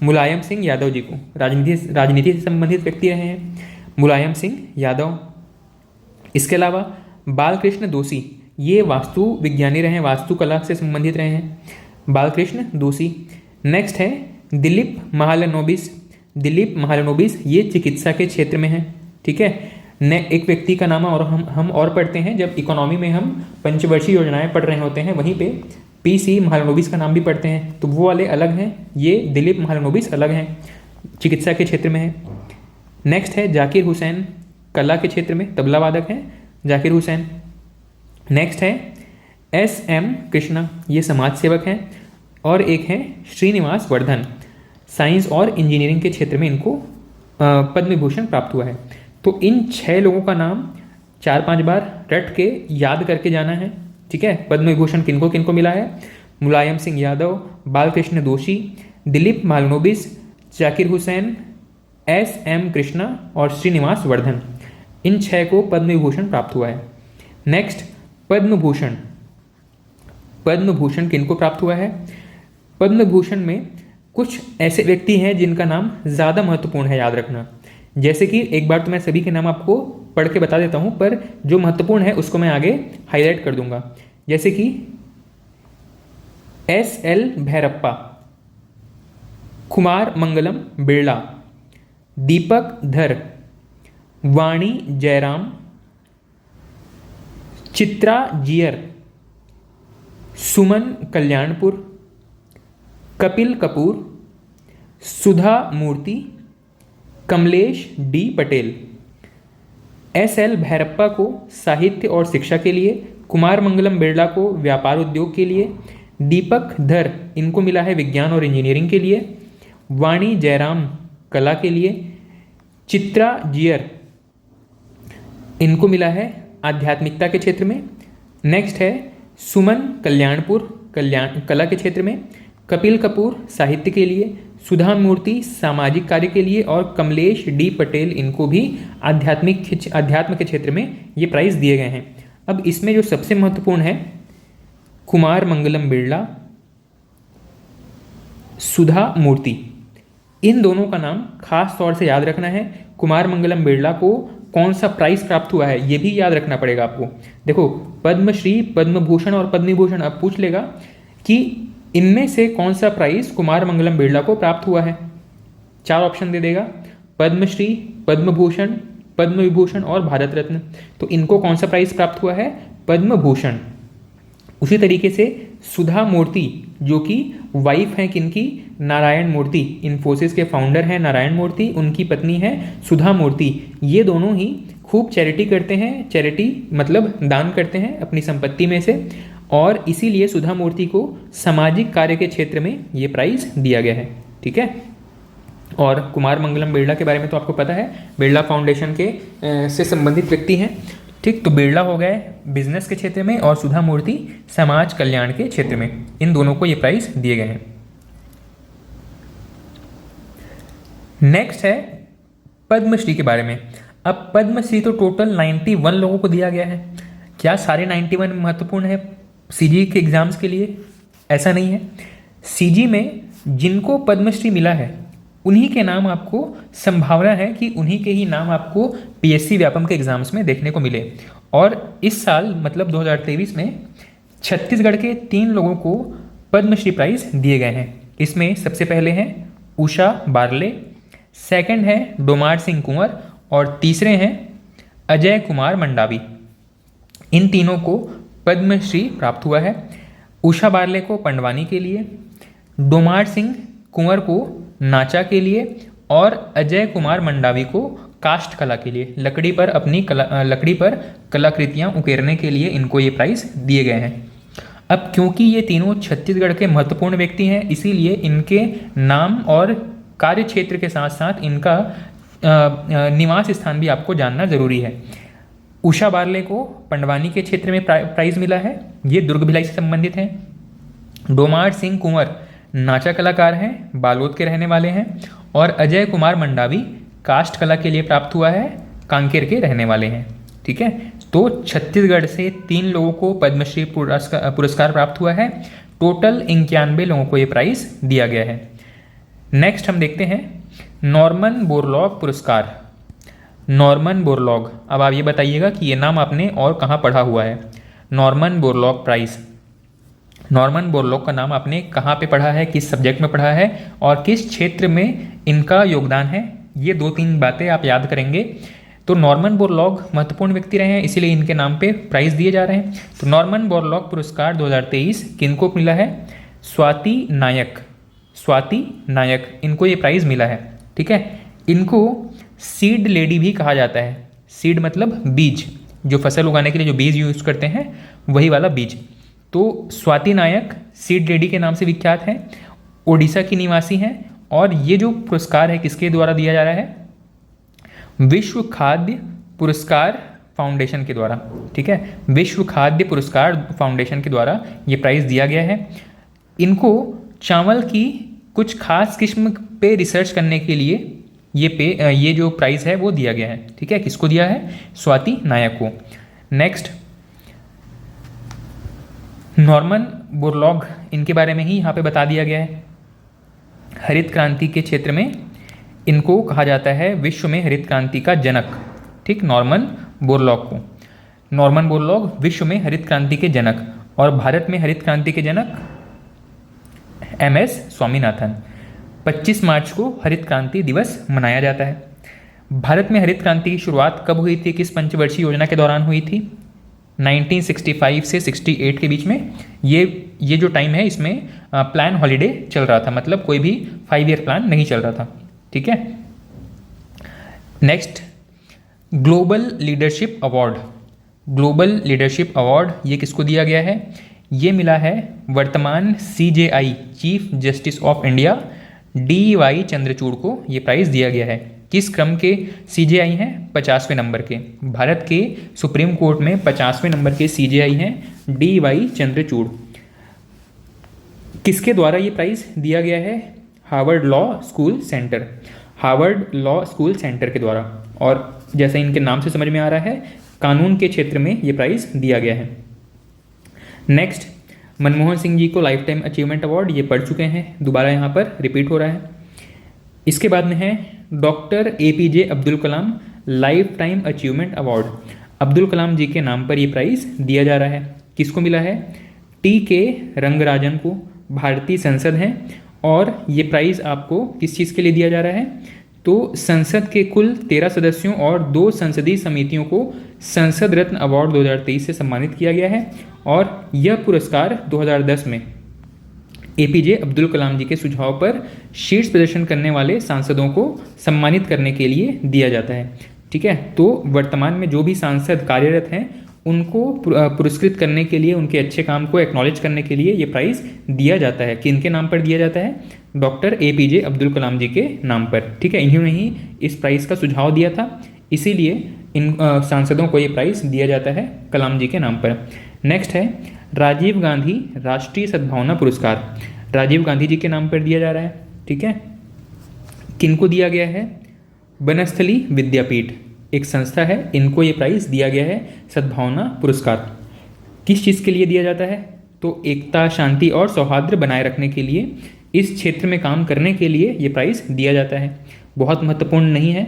S1: मुलायम सिंह यादव जी को, राजनीति से संबंधित व्यक्ति रहे हैं मुलायम सिंह यादव। इसके अलावा बालकृष्ण दोषी, ये वास्तु विज्ञानी रहे हैं, वास्तुकला से संबंधित रहे हैं बालकृष्ण दोषी। नेक्स्ट है दिलीप महालनोबिस, दिलीप महालनोबिस ये चिकित्सा के क्षेत्र में हैं, ठीक है। एक व्यक्ति का नाम और हम और पढ़ते हैं जब इकोनॉमी में हम पंचवर्षीय योजनाएं पढ़ रहे होते हैं, वहीं पे पीसी महालनोबिस का नाम भी पढ़ते हैं, तो वो वाले अलग हैं, ये दिलीप महालनोबिस अलग हैं, चिकित्सा के क्षेत्र में है। नेक्स्ट है जाकिर हुसैन, कला के क्षेत्र में तबला वादक हैं जाकिर हुसैन। नेक्स्ट है एस.एम. कृष्णा, ये समाज सेवक हैं। और एक हैं श्रीनिवास वर्धन, साइंस और इंजीनियरिंग के क्षेत्र में इनको पद्म विभूषण प्राप्त हुआ है। तो इन 6 लोगों का नाम 4-5 बार रट के याद करके जाना है, ठीक है। पद्म विभूषण किनको किनको मिला है? मुलायम सिंह यादव, बालकृष्ण दोषी, दिलीप महालनोबिस, जाकिर हुसैन, एस.एम. कृष्णा और श्रीनिवास वर्धन, इन 6 को पद्म विभूषण प्राप्त हुआ है। नेक्स्ट पद्म भूषण, पद्म भूषण किनको प्राप्त हुआ है? पद्म भूषण में कुछ ऐसे व्यक्ति हैं जिनका नाम ज़्यादा महत्वपूर्ण है, याद रखना। जैसे कि एक बार तो मैं सभी के नाम आपको पढ़ के बता देता हूँ, पर जो महत्वपूर्ण है उसको मैं आगे हाईलाइट कर दूंगा। जैसे कि एस.एल. भैरप्पा, कुमार मंगलम बिरला, दीपक धर, वाणी जयराम, चित्रा जियर, सुमन कल्याणपुर, कपिल कपूर, सुधा मूर्ति, कमलेश डी पटेल। एस.एल. भैरप्पा को साहित्य और शिक्षा के लिए, कुमार मंगलम बिरला को व्यापार उद्योग के लिए, दीपक धर इनको मिला है विज्ञान और इंजीनियरिंग के लिए, वाणी जयराम कला के लिए, चित्रा जियर इनको मिला है आध्यात्मिकता के क्षेत्र में। नेक्स्ट है सुमन कल्याणपुर कला के क्षेत्र में, कपिल कपूर साहित्य के लिए, सुधा मूर्ति सामाजिक कार्य के लिए और कमलेश डी पटेल इनको भी अध्यात्म के क्षेत्र में ये प्राइज़ दिए गए हैं। अब इसमें जो सबसे महत्वपूर्ण है कुमार मंगलम बिरला, सुधा मूर्ति, इन दोनों का नाम खास तौर से याद रखना है। कुमार मंगलम बिरला को कौन सा प्राइज़ प्राप्त हुआ है ये भी याद रखना पड़ेगा आपको। देखो पद्मश्री, पद्म भूषण और पद्म विभूषण अब पूछ लेगा कि इनमें से कौन सा प्राइज़ कुमार मंगलम बिरला को प्राप्त हुआ है। 4 ऑप्शन दे देगा, पद्मश्री, पद्म भूषण, पद्म विभूषण और भारत रत्न। तो इनको कौन सा प्राइज़ प्राप्त हुआ है? पद्म भूषण। उसी तरीके से सुधा मूर्ति जो कि वाइफ हैं किनकी? नारायण मूर्ति, इन्फोसिस के फाउंडर हैं नारायण मूर्ति, उनकी पत्नी है सुधा मूर्ति। ये दोनों ही खूब चैरिटी करते हैं, चैरिटी मतलब दान करते हैं अपनी संपत्ति में से, और इसीलिए सुधा मूर्ति को सामाजिक कार्य के क्षेत्र में ये प्राइज़ दिया गया है, ठीक है। और कुमार मंगलम बिरला के बारे में तो आपको पता है, बिरला फाउंडेशन के से संबंधित व्यक्ति हैं, ठीक। तो बिरला हो गए बिजनेस के क्षेत्र में और सुधा मूर्ति समाज कल्याण के क्षेत्र में, इन दोनों को ये प्राइज़ दिए गए हैं। नेक्स्ट है पद्मश्री के बारे में। अब पद्मश्री तो टोटल 91 लोगों को दिया गया है। क्या सारे 91 महत्वपूर्ण है सीजी के एग्जाम्स के लिए? ऐसा नहीं है। सीजी में जिनको पद्मश्री मिला है उन्हीं के नाम आपको संभावना है कि उन्हीं के ही नाम आपको पीएससी व्यापम के एग्जाम्स में देखने को मिले। और इस साल मतलब 2023 में छत्तीसगढ़ के 3 लोगों को पद्मश्री प्राइज़ दिए गए हैं। इसमें सबसे पहले हैं उषा बारले, सेकंड है डोमार सिंह कुंवर और तीसरे हैं अजय कुमार मंडावी। इन तीनों को पद्मश्री प्राप्त हुआ है। उषा बारले को पंडवानी के लिए, डोमार सिंह कुंवर को नाचा के लिए और अजय कुमार मंडावी को काष्ठ कला के लिए, लकड़ी पर कलाकृतियाँ उकेरने के लिए इनको ये प्राइज़ दिए गए हैं। अब क्योंकि ये तीनों छत्तीसगढ़ के महत्वपूर्ण व्यक्ति हैं, इसीलिए इनके नाम और कार्य क्षेत्र के साथ साथ इनका निवास स्थान भी आपको जानना जरूरी है। उषा बारले को पंडवानी के क्षेत्र में प्राइज़ मिला है, ये दुर्ग भिलाई से संबंधित हैं। डोमार सिंह कुंवर नाचा कलाकार हैं, बालोद के रहने वाले हैं, और अजय कुमार मंडावी काष्ठ कला के लिए प्राप्त हुआ है, कांकेर के रहने वाले हैं, ठीक है। तो छत्तीसगढ़ से 3 लोगों को पद्मश्री पुरस्कार प्राप्त हुआ है। टोटल 91 लोगों को ये प्राइज़ दिया गया है। नेक्स्ट हम देखते हैं नॉर्मन बोरलॉग पुरस्कार। नॉर्मन बोरलॉग, अब आप ये बताइएगा कि ये नाम आपने और कहाँ पढ़ा हुआ है। Norman Borlaug prize, Norman Borlaug का नाम आपने कहाँ पे पढ़ा है, किस सब्जेक्ट में पढ़ा है और किस क्षेत्र में इनका योगदान है, ये 2-3 बातें आप याद करेंगे। तो नॉर्मन बोरलॉग महत्वपूर्ण व्यक्ति रहे हैं, इसीलिए इनके नाम पे प्राइज दिए जा रहे हैं। तो नॉर्मन बोरलॉग पुरस्कार 2023 किनको मिला है? स्वाति नायक, स्वाति नायक, इनको ये प्राइज मिला है। ठीक है, इनको सीड लेडी भी कहा जाता है। सीड मतलब बीज, जो फसल उगाने के लिए जो बीज यूज करते हैं वही वाला बीज। तो स्वाति नायक सीड लेडी के नाम से विख्यात है, ओडिशा की निवासी हैं, और ये जो पुरस्कार है किसके द्वारा दिया जा रहा है? विश्व खाद्य पुरस्कार फाउंडेशन के द्वारा। ठीक है, विश्व खाद्य पुरस्कार फाउंडेशन के द्वारा ये प्राइज दिया गया है। इनको चावल की कुछ खास किस्म पे रिसर्च करने के लिए ये जो प्राइज है वो दिया गया है। ठीक है, किसको दिया है? स्वाति नायक को। नेक्स्ट, नॉर्मन बोरलॉग, इनके बारे में ही यहाँ पे बता दिया गया है। हरित क्रांति के क्षेत्र में इनको कहा जाता है विश्व में हरित क्रांति का जनक। ठीक, नॉर्मन बोरलॉग को, नॉर्मन बोरलॉग विश्व में हरित क्रांति के जनक, और भारत में हरित क्रांति के जनक MS स्वामीनाथन। 25 मार्च को हरित क्रांति दिवस मनाया जाता है। भारत में हरित क्रांति की शुरुआत कब हुई थी? किस पंचवर्षीय योजना के दौरान हुई थी? 1965 से 68 के बीच में। ये जो टाइम है इसमें प्लान हॉलीडे चल रहा था, मतलब कोई भी 5 ईयर प्लान नहीं चल रहा था। ठीक है, next, global leadership award. Global leadership award ये किसको दिया गया है? ये मिला है वर्तमान CJI chief justice of India DY Chandrachud को ये प्राइज दिया गया है। किस क्रम के CJI हैं? 50वें नंबर के। भारत के सुप्रीम कोर्ट में 50वें नंबर के CJI हैं DY चंद्रचूड़। किसके द्वारा ये प्राइज दिया गया है? Harvard law school centre, Harvard law school centre के द्वारा। और जैसे इनके नाम से समझ में आ रहा है, कानून के क्षेत्र में ये प्राइज दिया गया है। नेक्स्ट, मनमोहन सिंह जी को लाइफ टाइम अचीवमेंट अवार्ड, ये पढ़ चुके हैं, दोबारा यहाँ पर रिपीट हो रहा है। इसके बाद में है doctor APJ Abdul Kalam lifetime achievement award. Abdul Kalam ji के नाम पर ये प्राइज दिया जा रहा है। किसको मिला है? TK रंगराजन को, भारतीय संसद हैं, और ये प्राइज आपको किस चीज़ के लिए दिया जा रहा है? तो संसद के कुल 13 सदस्यों और 2 संसदीय समितियों को संसद रत्न अवार्ड 2023 से सम्मानित किया गया है, और यह पुरस्कार 2010 में APJ अब्दुल कलाम जी के सुझाव पर शीर्ष प्रदर्शन करने वाले सांसदों को सम्मानित करने के लिए दिया जाता है। ठीक है, तो वर्तमान में जो भी सांसद कार्यरत हैं उनको पुरस्कृत करने के लिए, उनके अच्छे काम को एक्नॉलेज करने के लिए ये प्राइज़ दिया जाता है। किनके नाम पर दिया जाता है? डॉक्टर APJ अब्दुल कलाम जी के नाम पर। ठीक है, इन्होंने ही इस प्राइज़ का सुझाव दिया था, इसीलिए इन सांसदों को ये प्राइज़ दिया जाता है कलाम जी के नाम पर। नेक्स्ट है राजीव गांधी राष्ट्रीय सद्भावना पुरस्कार, राजीव गांधी जी के नाम पर दिया जा रहा है। ठीक है, किनको दिया गया है? बनस्थली विद्यापीठ एक संस्था है, इनको ये प्राइज़ दिया गया है सद्भावना पुरस्कार। किस चीज़ के लिए दिया जाता है? तो एकता, शांति और सौहार्द बनाए रखने के लिए, इस क्षेत्र में काम करने के लिए ये प्राइज़ दिया जाता है। बहुत महत्वपूर्ण नहीं है,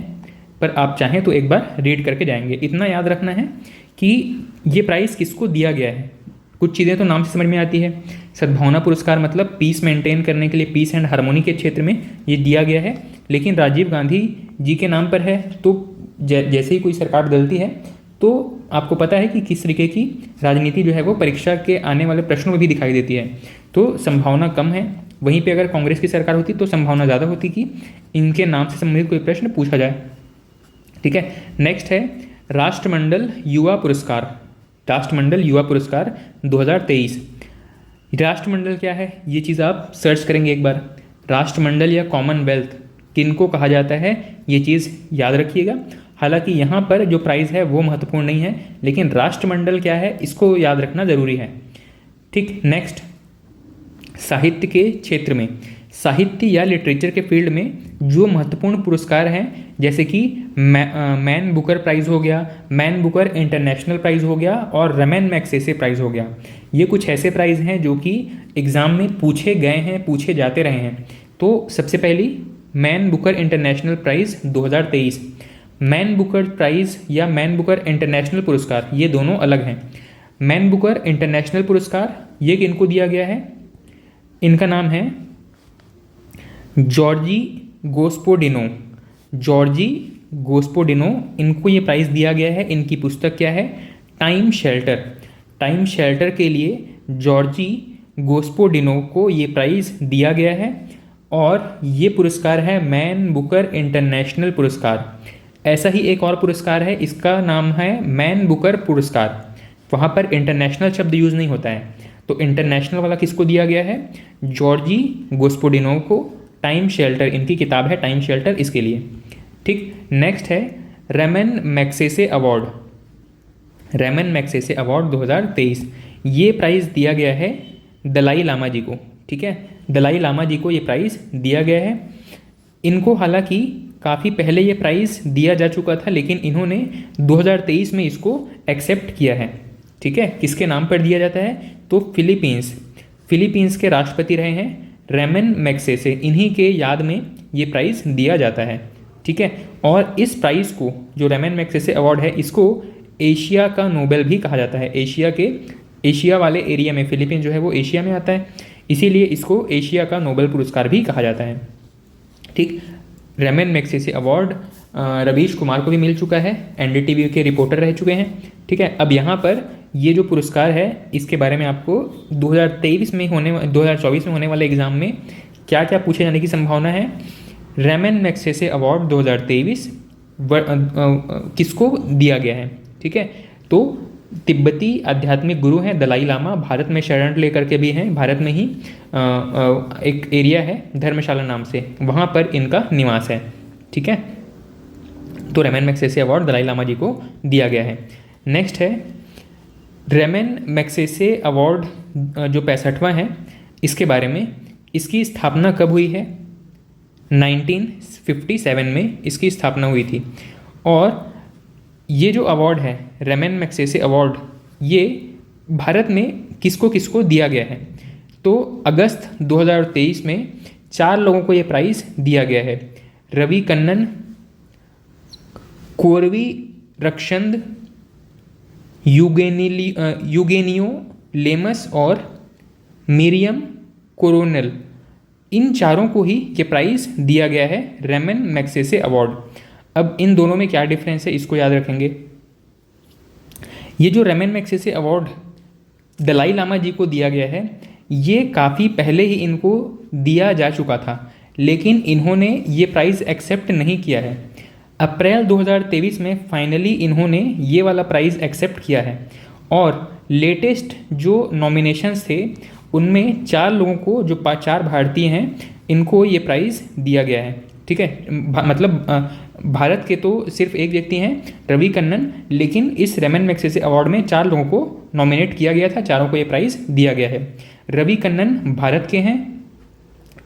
S1: पर आप चाहें तो एक बार रीड करके जाएंगे। इतना याद रखना है कि ये प्राइज़ किसको दिया गया है। कुछ चीज़ें तो नाम से समझ में आती है। सद्भावना पुरस्कार मतलब पीस मेंटेन करने के लिए, पीस एंड हार्मोनी के क्षेत्र में ये दिया गया है, लेकिन राजीव गांधी जी के नाम पर है, तो जैसे ही कोई सरकार बदलती है तो आपको पता है कि किस तरीके की राजनीति जो है वो परीक्षा के आने वाले प्रश्नों में भी दिखाई देती है। तो संभावना कम है, वहीं पे अगर कांग्रेस की सरकार होती तो संभावना ज़्यादा होती कि इनके नाम से संबंधित कोई प्रश्न पूछा जाए। ठीक है, नेक्स्ट है राष्ट्रमंडल युवा पुरस्कार, राष्ट्रमंडल युवा पुरस्कार 2023। राष्ट्रमंडल क्या है ये चीज़ आप सर्च करेंगे एक बार। राष्ट्रमंडल या कॉमनवेल्थ किनको कहा जाता है ये चीज़ याद रखिएगा। हालांकि यहाँ पर जो प्राइज़ है वो महत्वपूर्ण नहीं है, लेकिन राष्ट्रमंडल क्या है इसको याद रखना ज़रूरी है। ठीक, नेक्स्ट, साहित्य के क्षेत्र में, साहित्य या लिटरेचर के फील्ड में जो महत्वपूर्ण पुरस्कार हैं, जैसे कि मैन बुकर प्राइज़ हो गया, मैन बुकर इंटरनेशनल प्राइज़ हो गया, और रमन मैग्सेसे प्राइज़ हो गया। ये कुछ ऐसे प्राइज़ हैं जो कि एग्ज़ाम में पूछे गए हैं, पूछे जाते रहे हैं। तो सबसे पहली Man Booker International Prize 2023, Man Booker Prize या मैन बुकर इंटरनेशनल पुरस्कार ये दोनों अलग हैं। मैन बुकर इंटरनेशनल पुरस्कार ये किनको दिया गया है? इनका नाम है जॉर्जी गोस्पोडिनो, जॉर्जी गोस्पोडिनो, इनको ये प्राइज़ दिया गया है। इनकी पुस्तक क्या है? Time shelter. टाइम शेल्टर के लिए जॉर्जी गोस्पोडिनो को ये प्राइज़ दिया गया है और ये पुरस्कार है मैन बुकर इंटरनेशनल पुरस्कार। ऐसा ही एक और पुरस्कार है, इसका नाम है मैन बुकर पुरस्कार। वहाँ पर इंटरनेशनल शब्द यूज़ नहीं होता है, तो इंटरनेशनल वाला किसको दिया गया है? जॉर्जी गोस्पोडिनो को। टाइम शेल्टर, इनकी किताब है टाइम शेल्टर, इसके लिए। ठीक, नेक्स्ट है Ramon Magsaysay Award. Ramon Magsaysay Award 2023, ये प्राइज़ दिया गया है दलाई लामा जी को। ठीक है, दलाई लामा जी को ये प्राइज़ दिया गया है। इनको हालांकि काफ़ी पहले ये प्राइज़ दिया जा चुका था, लेकिन इन्होंने 2023 में इसको एक्सेप्ट किया है। ठीक है, किसके नाम पर दिया जाता है? तो फिलीपींस के राष्ट्रपति रहे हैं रेमन मैग्सेसे, इन्हीं के याद में ये प्राइज़ दिया जाता है। ठीक है, और इस प्राइज़ को, जो रेमन मैग्सेसे अवार्ड है, इसको एशिया का नोबेल भी कहा जाता है। एशिया वाले एरिया में, फिलीपींस जो है वो एशिया में आता है, इसीलिए इसको एशिया का नोबेल पुरस्कार भी कहा जाता है। ठीक, Ramon Magsaysay Award Ravish Kumar को भी मिल चुका है, एनडीटीवी के रिपोर्टर रह चुके हैं। ठीक है, अब यहाँ पर ये जो पुरस्कार है, इसके बारे में आपको 2024 में होने वाले एग्ज़ाम में क्या क्या पूछे जाने की संभावना है। रेमन मैग्सेसे अवार्ड 2023 किसको दिया गया है? ठीक है, तो तिब्बती आध्यात्मिक गुरु हैं दलाई लामा, भारत में शरण लेकर के भी हैं। भारत में ही एक एरिया है धर्मशाला नाम से, वहाँ पर इनका निवास है। ठीक है, तो Ramon Magsaysay award Dalai Lama ji को दिया गया है। नेक्स्ट है रेमन मैग्सेसे अवार्ड जो 65वां है, इसके बारे में, इसकी स्थापना कब हुई है? 1957 में इसकी स्थापना हुई थी। और ये जो अवार्ड है रेमन मैग्सेसे अवार्ड, ये भारत में किसको किसको दिया गया है? तो अगस्त 2023 में 4 लोगों को ये प्राइज़ दिया गया है। रवि कन्नन, कोरवी रक्षंद, यूगेनियो लेमस और मिरियम कोरोनल, इन चारों को ही ये प्राइज़ दिया गया है रेमन मैग्सेसे अवार्ड। अब इन दोनों में क्या डिफरेंस है, इसको याद रखेंगे। ये जो Ramon Magsaysay award Dalai Lama ji को दिया गया है, ये काफ़ी पहले ही इनको दिया जा चुका था, लेकिन इन्होंने ये प्राइज़ एक्सेप्ट नहीं किया है। अप्रैल 2023 में फाइनली इन्होंने ये वाला प्राइज़ एक्सेप्ट किया है, और लेटेस्ट जो नॉमिनेशंस थे उनमें 4 लोगों को, जो 4 भारतीय हैं, इनको ये प्राइज़ दिया गया है। ठीक है, मतलब भारत के तो सिर्फ एक व्यक्ति हैं रवि कन्नन, लेकिन इस रेमन मैग्सेसे अवार्ड में 4 लोगों को नॉमिनेट किया गया था, चारों को ये प्राइज़ दिया गया है। रवि कन्नन भारत के हैं,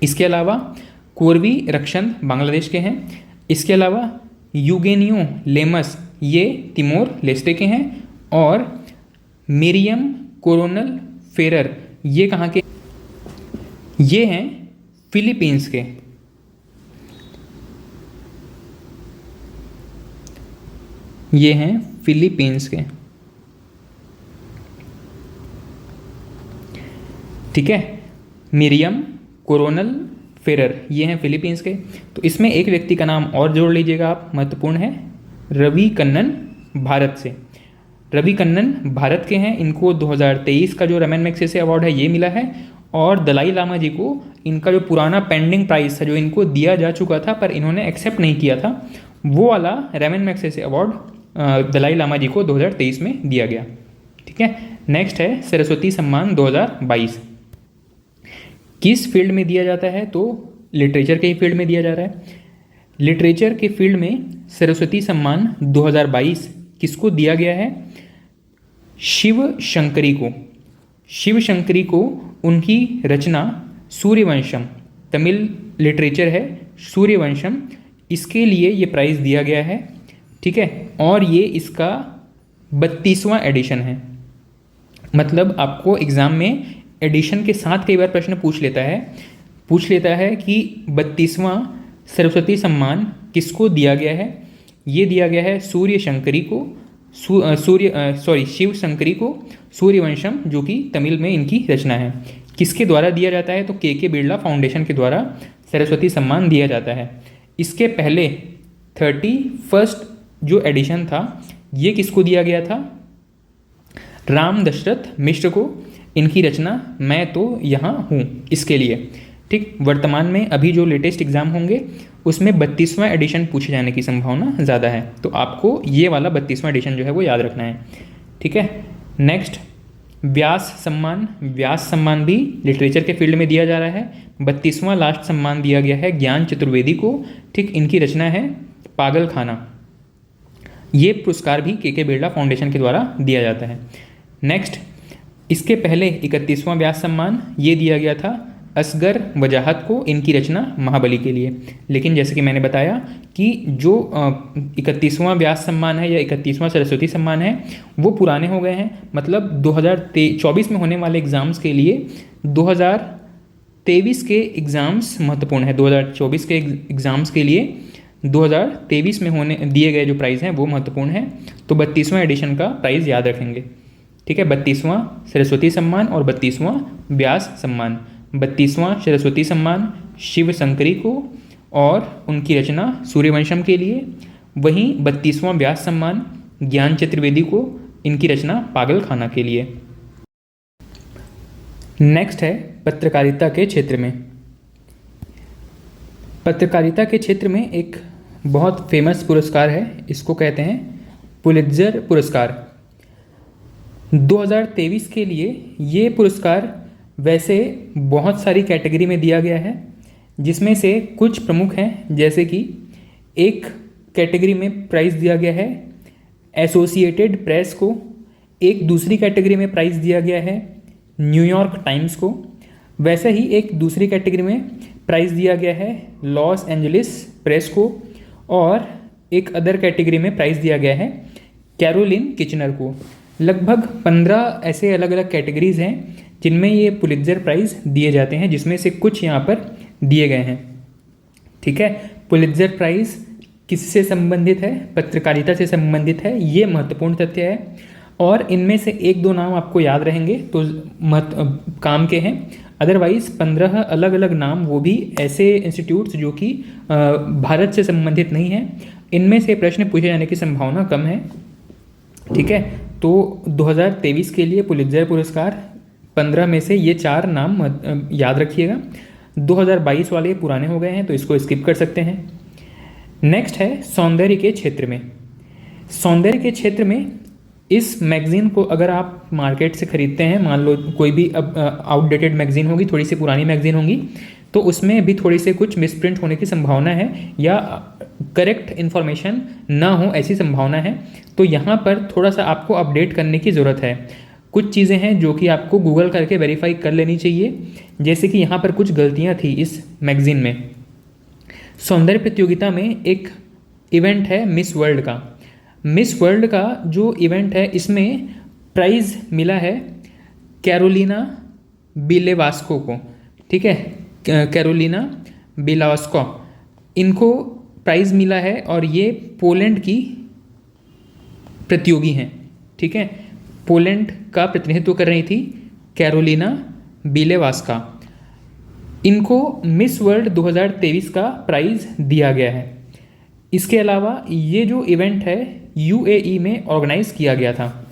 S1: इसके अलावा कोरवी रक्षंद बांग्लादेश के हैं, इसके अलावा यूगेनियो लेमस ये तिमोर लेस्टे के हैं, और मिरियम कोरोनल फेरर ये कहाँ के? ये हैं फिलीपींस के। ये हैं फिलीपींस के। ठीक है, मिरियम कोरोनल फेरर ये हैं फिलीपींस के। तो इसमें एक व्यक्ति का नाम और जोड़ लीजिएगा आप, महत्वपूर्ण है, रवि कन्नन भारत से। रवि कन्नन भारत के हैं, इनको 2023 का जो रेमन मैग्सेसे अवार्ड है ये मिला है, और दलाई लामा जी को इनका जो पुराना पेंडिंग प्राइज़ था, जो इनको दिया जा चुका था पर इन्होंने एक्सेप्ट नहीं किया था, वो वाला Ramon Magsaysay award Dalai Lama ji को 2023 में दिया गया। ठीक है, नेक्स्ट है सरस्वती सम्मान 2022। किस फील्ड में दिया जाता है? तो लिटरेचर के ही फील्ड में दिया जा रहा है। लिटरेचर के फील्ड में सरस्वती सम्मान 2022 किसको दिया गया है? शिव शंकरी को। शिव शंकरी को उनकी रचना सूर्यवंशम, तमिल लिटरेचर है सूर्यवंशम, इसके लिए ये प्राइज़ दिया गया है। ठीक है, और ये इसका 32वां एडिशन है। मतलब आपको एग्ज़ाम में एडिशन के साथ कई बार प्रश्न पूछ लेता है कि 32वां सरस्वती सम्मान किसको दिया गया है? ये दिया गया है शिव शंकरी को सूर्यवंशम, जो कि तमिल में इनकी रचना है। किसके द्वारा दिया जाता है? तो के बिरला फाउंडेशन के द्वारा सरस्वती सम्मान दिया जाता है। इसके पहले 31 जो एडिशन था ये किसको दिया गया था? राम दशरथ मिश्र को। इनकी रचना मैं तो यहाँ हूँ इसके लिए। ठीक, वर्तमान में अभी जो लेटेस्ट एग्जाम होंगे उसमें 32वां एडिशन पूछे जाने की संभावना ज़्यादा है, तो आपको ये वाला 32वां एडिशन जो है वो याद रखना है। ठीक है, नेक्स्ट व्यास सम्मान। व्यास सम्मान भी लिटरेचर के फील्ड में दिया जा रहा है। 32वां लास्ट सम्मान दिया गया है ज्ञान चतुर्वेदी को। ठीक, इनकी रचना है पागल खाना। ये पुरस्कार भी के बिरला फाउंडेशन के द्वारा दिया जाता है। नेक्स्ट, इसके पहले 31वां व्यास सम्मान ये दिया गया था असगर वजाहत को, इनकी रचना महाबली के लिए। लेकिन जैसे कि मैंने बताया कि जो 31वां व्यास सम्मान है या 31वां सरस्वती सम्मान है वो पुराने हो गए हैं। मतलब 2024 में होने वाले एग्ज़ाम्स के लिए 2023 के एग्ज़ाम्स महत्वपूर्ण है। 2024 के एग्ज़ाम्स के लिए 2023 में होने दिए गए जो प्राइज़ हैं वो महत्वपूर्ण है। तो 32वां एडिशन का प्राइज़ याद रखेंगे। ठीक है, 32वां सरस्वती सम्मान और 32वां व्यास सम्मान। 32वां सरस्वती सम्मान शिव शंकरी को और उनकी रचना सूर्यवंशम के लिए। वहीं 32वां व्यास सम्मान ज्ञान चतुर्वेदी को, इनकी रचना पागल खाना के लिए। नेक्स्ट है पत्रकारिता के क्षेत्र में। पत्रकारिता के क्षेत्र में एक बहुत फेमस पुरस्कार है, इसको कहते हैं पुलित्जर पुरस्कार। 2023 के लिए ये पुरस्कार वैसे बहुत सारी कैटेगरी में दिया गया है, जिसमें से कुछ प्रमुख हैं। जैसे कि एक कैटेगरी में प्राइज़ दिया गया है एसोसिएटेड प्रेस को, एक दूसरी कैटेगरी में प्राइज़ दिया गया है न्यूयॉर्क टाइम्स को। वैसे ही एक दूसरी कैटेगरी में प्राइज़ दिया गया है लॉस एंजलिस प्रेस को, और एक अदर कैटेगरी में प्राइज़ दिया गया है कैरोलिन किचनर को। लगभग 15 ऐसे अलग अलग कैटेगरीज़ हैं जिनमें ये पुलित्जर प्राइज़ दिए जाते हैं, जिसमें से कुछ यहाँ पर दिए गए हैं। ठीक है, पुलित्जर प्राइज़ किससे संबंधित है? पत्रकारिता से संबंधित है, ये महत्वपूर्ण तथ्य है। और इनमें से एक दो नाम आपको याद रहेंगे तो काम के हैं। अदरवाइज़ 15 अलग अलग नाम, वो भी ऐसे इंस्टीट्यूट्स जो कि भारत से संबंधित नहीं हैं, इनमें से प्रश्न पूछे जाने की संभावना कम है। ठीक है, तो 2023 के लिए पुलित्जर पुरस्कार 15 में से ये 4 नाम याद रखिएगा। 2022 वाले पुराने हो गए हैं तो इसको स्किप कर सकते हैं। नेक्स्ट है सौंदर्य के क्षेत्र में। सौंदर्य के क्षेत्र में इस मैगज़ीन को अगर आप मार्केट से ख़रीदते हैं, मान लो कोई भी अब आउटडेटेड मैगज़ीन होगी, थोड़ी सी पुरानी मैगज़ीन होगी, तो उसमें भी थोड़ी से कुछ मिसप्रिंट होने की संभावना है या करेक्ट इन्फॉर्मेशन ना हो, ऐसी संभावना है। तो यहाँ पर थोड़ा सा आपको अपडेट करने की ज़रूरत है। कुछ चीज़ें हैं जो कि आपको गूगल करके वेरीफाई कर लेनी चाहिए। जैसे कि यहाँ पर कुछ गलतियाँ थी इस मैगज़ीन में। सौंदर्य प्रतियोगिता में एक इवेंट है मिस वर्ल्ड का। मिस वर्ल्ड का जो इवेंट है इसमें प्राइज़ मिला है कैरोलिना बिलेवास्को को। ठीक है, कैरोलिना बिलावास्को, इनको प्राइज़ मिला है और ये पोलैंड की प्रतियोगी हैं। ठीक है, पोलैंड का प्रतिनिधित्व कर रही थी कैरोलिना बिलेवास्का। इनको मिस वर्ल्ड 2023 का प्राइज़ दिया गया है। इसके अलावा ये जो इवेंट है यूएई में ऑर्गेनाइज किया गया था।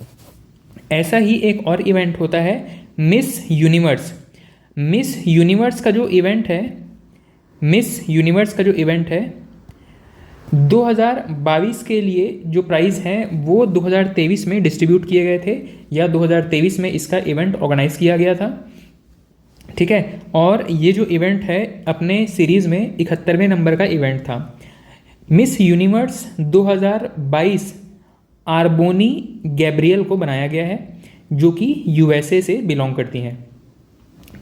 S1: ऐसा ही एक और इवेंट होता है मिस यूनिवर्स। मिस यूनिवर्स का जो इवेंट है, मिस यूनिवर्स का जो इवेंट है 2022 के लिए जो प्राइज़ हैं वो 2023 में डिस्ट्रीब्यूट किए गए थे, या 2023 में इसका इवेंट ऑर्गेनाइज किया गया था। ठीक है, और ये जो इवेंट है अपने सीरीज़ में 71वें नंबर का इवेंट था। मिस यूनिवर्स 2022 आर्बोनी गैब्रियल को बनाया गया है, जो कि यूएसए से बिलोंग करती हैं।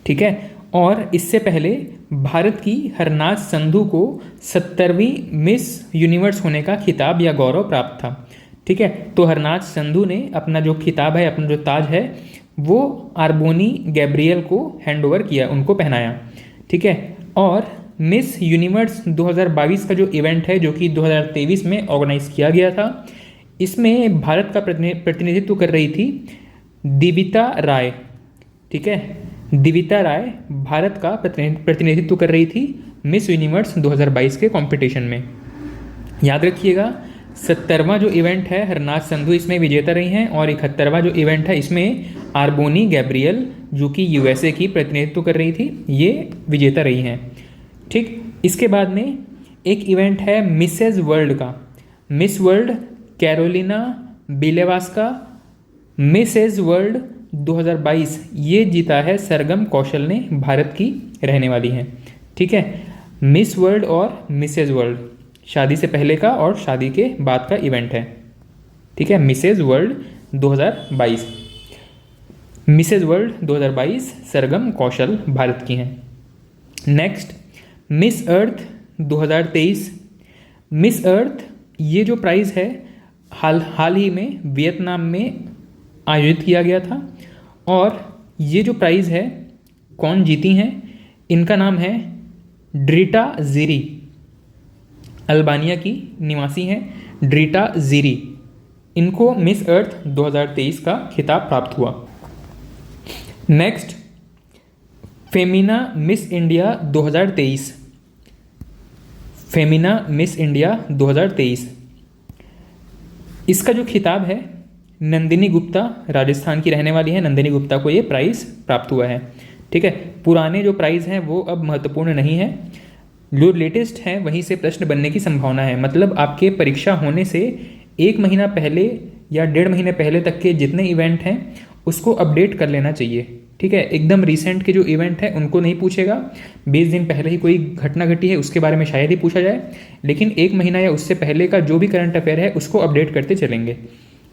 S1: ठीक है, और इससे पहले भारत की हरनाज संधू को 70वीं मिस यूनिवर्स होने का खिताब या गौरव प्राप्त था। ठीक है, तो हरनाज संधू ने अपना जो खिताब है, अपना जो ताज है, वो आर्बोनी गैब्रियल को हैंड ओवर किया, उनको पहनाया। ठीक है, और मिस यूनिवर्स 2022 का जो इवेंट है, जो कि 2023 में ऑर्गेनाइज किया गया था, इसमें भारत का प्रतिनिधित्व कर रही थी दिविता राय। ठीक है, दिविता राय भारत का प्रतिनिधित्व कर रही थी मिस यूनिवर्स 2022 के कंपटीशन में। याद रखिएगा 70वां जो इवेंट है हरनाथ संधू इसमें विजेता रही हैं, और 71वां जो इवेंट है इसमें आर्बोनी गैब्रियल जो कि यूएसए की प्रतिनिधित्व कर रही थी, ये विजेता रही हैं। ठीक, इसके बाद में एक इवेंट है मिसेज वर्ल्ड का। Miss World Carolina Bielawska Mrs World 2022 ये जीता है सरगम कौशल ने, भारत की रहने वाली हैं। ठीक है, मिस वर्ल्ड और मिसेज वर्ल्ड शादी से पहले का और शादी के बाद का इवेंट है। ठीक है, मिसेज वर्ल्ड 2022, मिसेज वर्ल्ड 2022 सरगम कौशल भारत की हैं। Next, Miss Earth 2023। Miss Earth ये जो प्राइज़ है हाल ही में वियतनाम में आयोजित किया गया था, और ये जो प्राइज़ है कौन जीती हैं, इनका नाम है ड्रीटा जीरी, अल्बानिया की निवासी हैं ड्रीटा जीरी। इनको मिस अर्थ 2023 का खिताब प्राप्त हुआ। Next, Femina miss India 2023। Femina miss India 2023 इसका जो खिताब है नंदिनी गुप्ता राजस्थान की रहने वाली है, नंदिनी गुप्ता को ये प्राइज़ प्राप्त हुआ है। ठीक है, पुराने जो प्राइज़ हैं वो अब महत्वपूर्ण नहीं है, जो लेटेस्ट है वहीं से प्रश्न बनने की संभावना है। मतलब आपके परीक्षा होने से 1 महीना पहले या 1.5 महीने पहले तक के जितने इवेंट हैं उसको अपडेट कर लेना चाहिए। ठीक है, एकदम रिसेंट के जो इवेंट है उनको नहीं पूछेगा, 20 दिन पहले ही कोई घटना घटी है उसके बारे में शायद ही पूछा जाए, लेकिन 1 महीना या उससे पहले का जो भी करंट अफेयर है उसको अपडेट करते चलेंगे।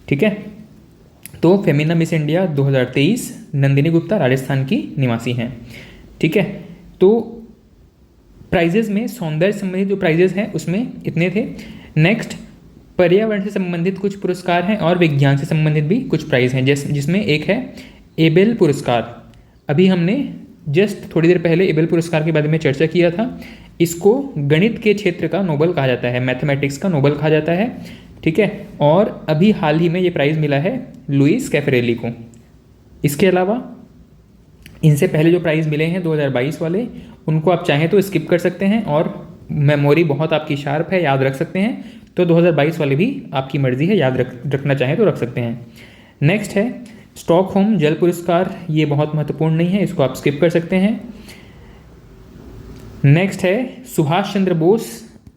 S1: ठीक है, तो फेमिना मिस इंडिया 2023 नंदिनी गुप्ता राजस्थान की निवासी हैं। ठीक है, तो प्राइजेस में सौंदर्य संबंधित जो प्राइजेस हैं उसमें इतने थे। नेक्स्ट, पर्यावरण से संबंधित कुछ पुरस्कार हैं और विज्ञान से संबंधित भी कुछ प्राइज़ हैं, जिसमें एक है एबेल पुरस्कार। अभी हमने जस्ट थोड़ी देर पहले एबेल पुरस्कार के बारे में चर्चा किया था। इसको गणित के क्षेत्र का नोबेल कहा जाता है, मैथमेटिक्स का नोबेल कहा जाता है। ठीक है, और अभी हाल ही में ये प्राइज़ मिला है लुइस कैफरेली को। इसके अलावा इनसे पहले जो प्राइज़ मिले हैं 2022 वाले, उनको आप चाहें तो स्किप कर सकते हैं, और मेमोरी बहुत आपकी शार्प है, याद रख सकते हैं, तो 2022 वाले भी आपकी मर्जी है, याद रखना चाहें तो रख सकते हैं। नेक्स्ट है स्टॉकहोम जल पुरस्कार, ये बहुत महत्वपूर्ण नहीं है, इसको आप स्किप कर सकते हैं। नेक्स्ट है सुभाष चंद्र बोस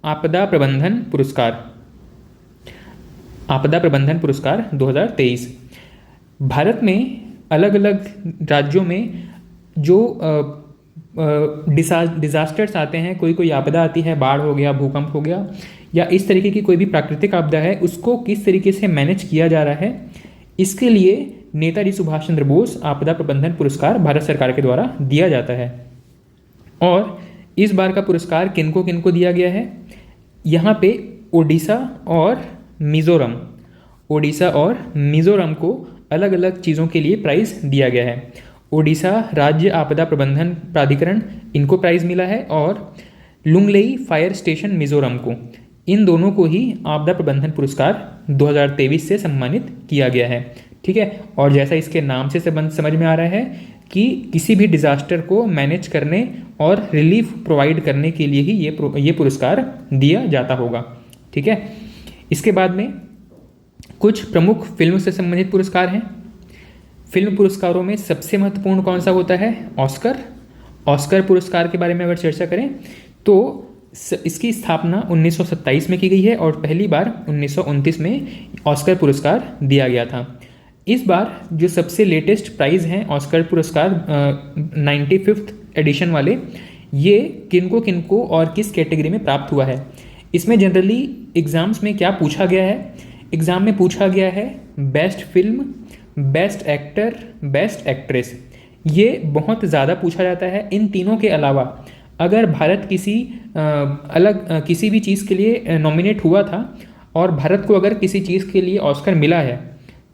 S1: आपदा प्रबंधन पुरस्कार, आपदा प्रबंधन पुरस्कार 2023। भारत में अलग अलग राज्यों में जो डिजास्टर्स आते हैं, कोई आपदा आती है, बाढ़ हो गया, भूकंप हो गया, या इस तरीके की कोई भी प्राकृतिक आपदा है, उसको किस तरीके से मैनेज किया जा रहा है, इसके लिए नेताजी सुभाष चंद्र बोस आपदा प्रबंधन पुरस्कार भारत सरकार के द्वारा दिया जाता है। और इस बार का पुरस्कार किनको किनको दिया गया है, यहाँ पे ओडिशा और मिज़ोरम को अलग अलग चीज़ों के लिए प्राइज़ दिया गया है। ओडिशा राज्य आपदा प्रबंधन प्राधिकरण, इनको प्राइज़ मिला है, और लुंगलेई फायर स्टेशन मिज़ोरम को, इन दोनों को ही आपदा प्रबंधन पुरस्कार 2023 से सम्मानित किया गया है। ठीक है, और जैसा इसके नाम से समझ में आ रहा है कि किसी भी डिज़ास्टर को मैनेज करने और रिलीफ प्रोवाइड करने के लिए ही ये पुरस्कार दिया जाता होगा। ठीक है, इसके बाद में कुछ प्रमुख फिल्म से संबंधित पुरस्कार हैं। फिल्म पुरस्कारों में सबसे महत्वपूर्ण कौन सा होता है, ऑस्कर पुरस्कार के बारे में अगर चर्चा करें तो इसकी स्थापना 1927 में की गई है, और पहली बार 1929 में ऑस्कर पुरस्कार दिया गया था। इस बार जो सबसे लेटेस्ट प्राइज़ हैं ऑस्कर पुरस्कार 95th एडिशन वाले, ये किनको और किस कैटेगरी में प्राप्त हुआ है। इसमें जनरली एग्ज़ाम्स में क्या पूछा गया है, एग्ज़ाम में पूछा गया है best film, best actor, best actress, ये बहुत ज़्यादा पूछा जाता है। इन तीनों के अलावा अगर भारत किसी भी चीज़ के लिए नॉमिनेट हुआ था और भारत को अगर किसी चीज़ के लिए ऑस्कर मिला है,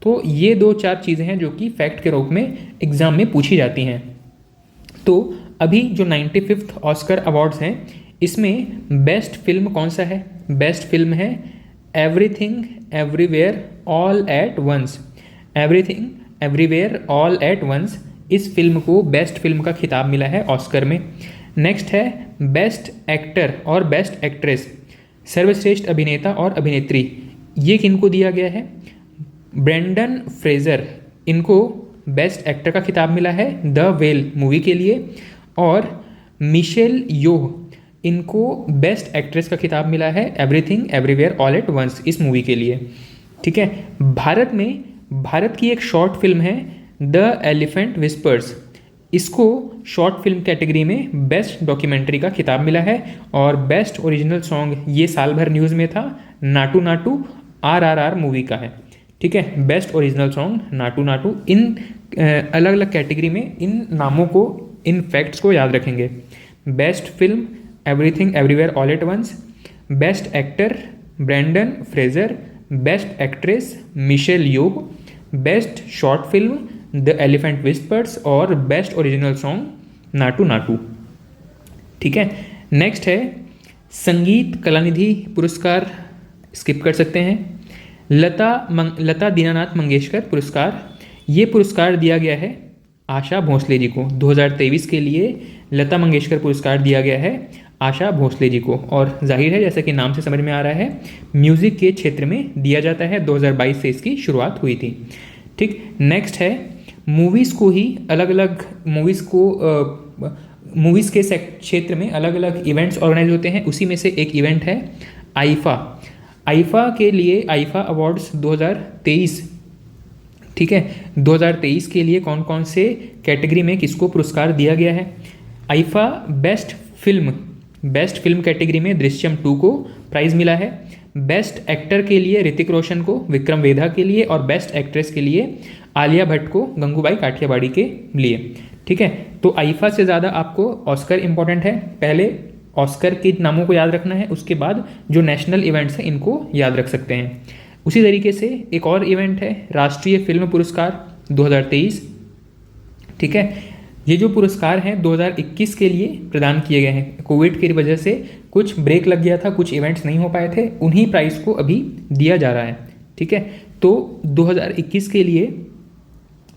S1: तो ये 2-4 चीज़ें हैं जो कि फैक्ट के रूप में एग्ज़ाम में पूछी जाती हैं। तो अभी जो 95th ऑस्कर अवार्ड्स हैं, इसमें बेस्ट फिल्म कौन सा है, बेस्ट फिल्म है everything everywhere all at once. Everything everywhere all at once, इस फिल्म को बेस्ट फिल्म का खिताब मिला है ऑस्कर में। नेक्स्ट है बेस्ट एक्टर और बेस्ट एक्ट्रेस। सर्वश्रेष्ठ अभिनेता और अभिनेत्री ये किनको दिया गया है? ब्रेंडन फ्रेजर, इनको बेस्ट एक्टर का खिताब मिला है द वेल मूवी के लिए। और मिशेल योह, इनको बेस्ट एक्ट्रेस का खिताब मिला है everything everywhere all at once इस मूवी के लिए। ठीक है, भारत की एक शॉर्ट फिल्म है द एलिफेंट विस्पर्स, इसको शॉर्ट फिल्म कैटेगरी में बेस्ट डॉक्यूमेंट्री का खिताब मिला है। और बेस्ट ओरिजिनल सॉन्ग ये साल भर न्यूज़ में था, नाटू नाटू RRR मूवी का है। ठीक है, best original song Naatu Naatu. इन अलग अलग कैटेगरी में इन नामों को, इन फैक्ट्स को याद रखेंगे। Best film Everything everywhere all at Once, best actor Brendan Fraser, best actress Michelle Yeoh, best short film The elephant Whisperers और best original song Naatu Naatu. ठीक है, नेक्स्ट है संगीत कलानिधि पुरस्कार, स्किप कर सकते हैं। लता दीनानाथ मंगेशकर पुरस्कार, ये पुरस्कार दिया गया है आशा भोसले जी को। 2023 के लिए लता मंगेशकर पुरस्कार दिया गया है आशा भोसले जी को। और जाहिर है, जैसे कि नाम से समझ में आ रहा है, म्यूज़िक के क्षेत्र में दिया जाता है। 2022 से इसकी शुरुआत हुई थी। ठीक, नेक्स्ट है मूवीज़ को ही अलग अलग मूवीज़ के क्षेत्र में अलग अलग इवेंट्स ऑर्गेनाइज होते हैं। उसी में से एक इवेंट है आईफा के लिए आईफा अवार्ड्स 2023। ठीक है, 2023 के लिए कौन कौन से कैटेगरी में किसको पुरस्कार दिया गया है? आईफा बेस्ट फिल्म कैटेगरी में दृश्यम 2 को प्राइज़ मिला है। बेस्ट एक्टर के लिए ऋतिक रोशन को विक्रम वेधा के लिए, और बेस्ट एक्ट्रेस के लिए आलिया भट्ट को गंगूबाई काठियावाड़ी के लिए। ठीक है, तो आईफा से ज़्यादा आपको ऑस्कर इंपॉर्टेंट है। पहले ऑस्कर के नामों को याद रखना है, उसके बाद जो नेशनल इवेंट्स हैं इनको याद रख सकते हैं। उसी तरीके से एक और इवेंट है राष्ट्रीय फिल्म पुरस्कार 2023। ठीक है, ये जो पुरस्कार हैं 2021 के लिए प्रदान किए गए हैं। कोविड की वजह से कुछ ब्रेक लग गया था, कुछ इवेंट्स नहीं हो पाए थे, उन्हीं प्राइज़ को अभी दिया जा रहा है। ठीक है, तो 2021 के लिए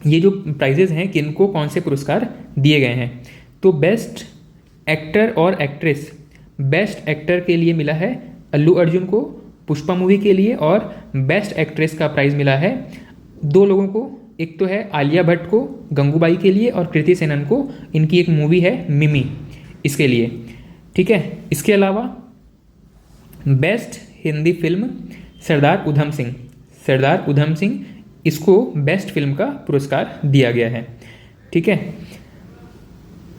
S1: ये जो प्राइजेज़ हैं किनको कौन से पुरस्कार दिए गए हैं? तो बेस्ट एक्टर और एक्ट्रेस, बेस्ट एक्टर के लिए मिला है अल्लू अर्जुन को पुष्पा मूवी के लिए, और बेस्ट एक्ट्रेस का प्राइज़ मिला है दो लोगों को। एक तो है आलिया भट्ट को गंगूबाई के लिए, और कृति सेनन को इनकी एक मूवी है मिमी, इसके लिए। ठीक है, इसके अलावा बेस्ट हिंदी फिल्म सरदार उधम सिंह इसको बेस्ट फिल्म का पुरस्कार दिया गया है। ठीक है,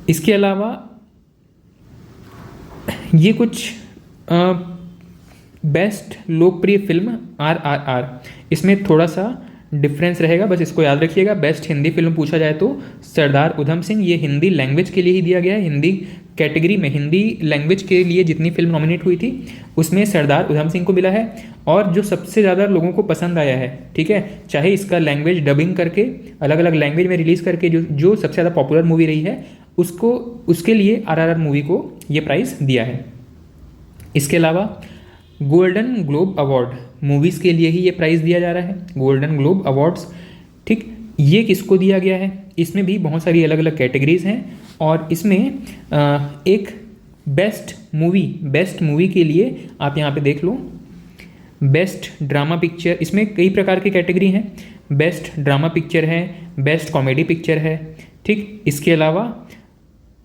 S1: इसके अलावा ये कुछ बेस्ट लोकप्रिय फिल्म RRR, इसमें थोड़ा सा डिफरेंस रहेगा, बस इसको याद रखिएगा। बेस्ट हिंदी फिल्म पूछा जाए तो सरदार उधम सिंह, ये हिंदी लैंग्वेज के लिए ही दिया गया है। हिंदी कैटेगरी में हिंदी लैंग्वेज के लिए जितनी फिल्म नॉमिनेट हुई थी उसमें सरदार उधम सिंह को मिला है, और जो सबसे ज़्यादा लोगों को पसंद आया है, ठीक है, चाहे इसका लैंग्वेज डबिंग करके अलग अलग लैंग्वेज में रिलीज़ करके जो सबसे ज़्यादा पॉपुलर मूवी रही है उसके लिए RRR मूवी को ये प्राइज़ दिया है। इसके अलावा गोल्डन ग्लोब अवार्ड, मूवीज़ के लिए ही ये प्राइज़ दिया जा रहा है, गोल्डन ग्लोब अवार्ड्स। ठीक, ये किसको दिया गया है? इसमें भी बहुत सारी अलग अलग कैटेगरीज़ हैं, और इसमें एक बेस्ट मूवी के लिए आप यहाँ पे देख लो, बेस्ट ड्रामा पिक्चर, इसमें कई प्रकार की कैटेगरी हैं। बेस्ट ड्रामा पिक्चर है, बेस्ट कॉमेडी पिक्चर है। ठीक, इसके अलावा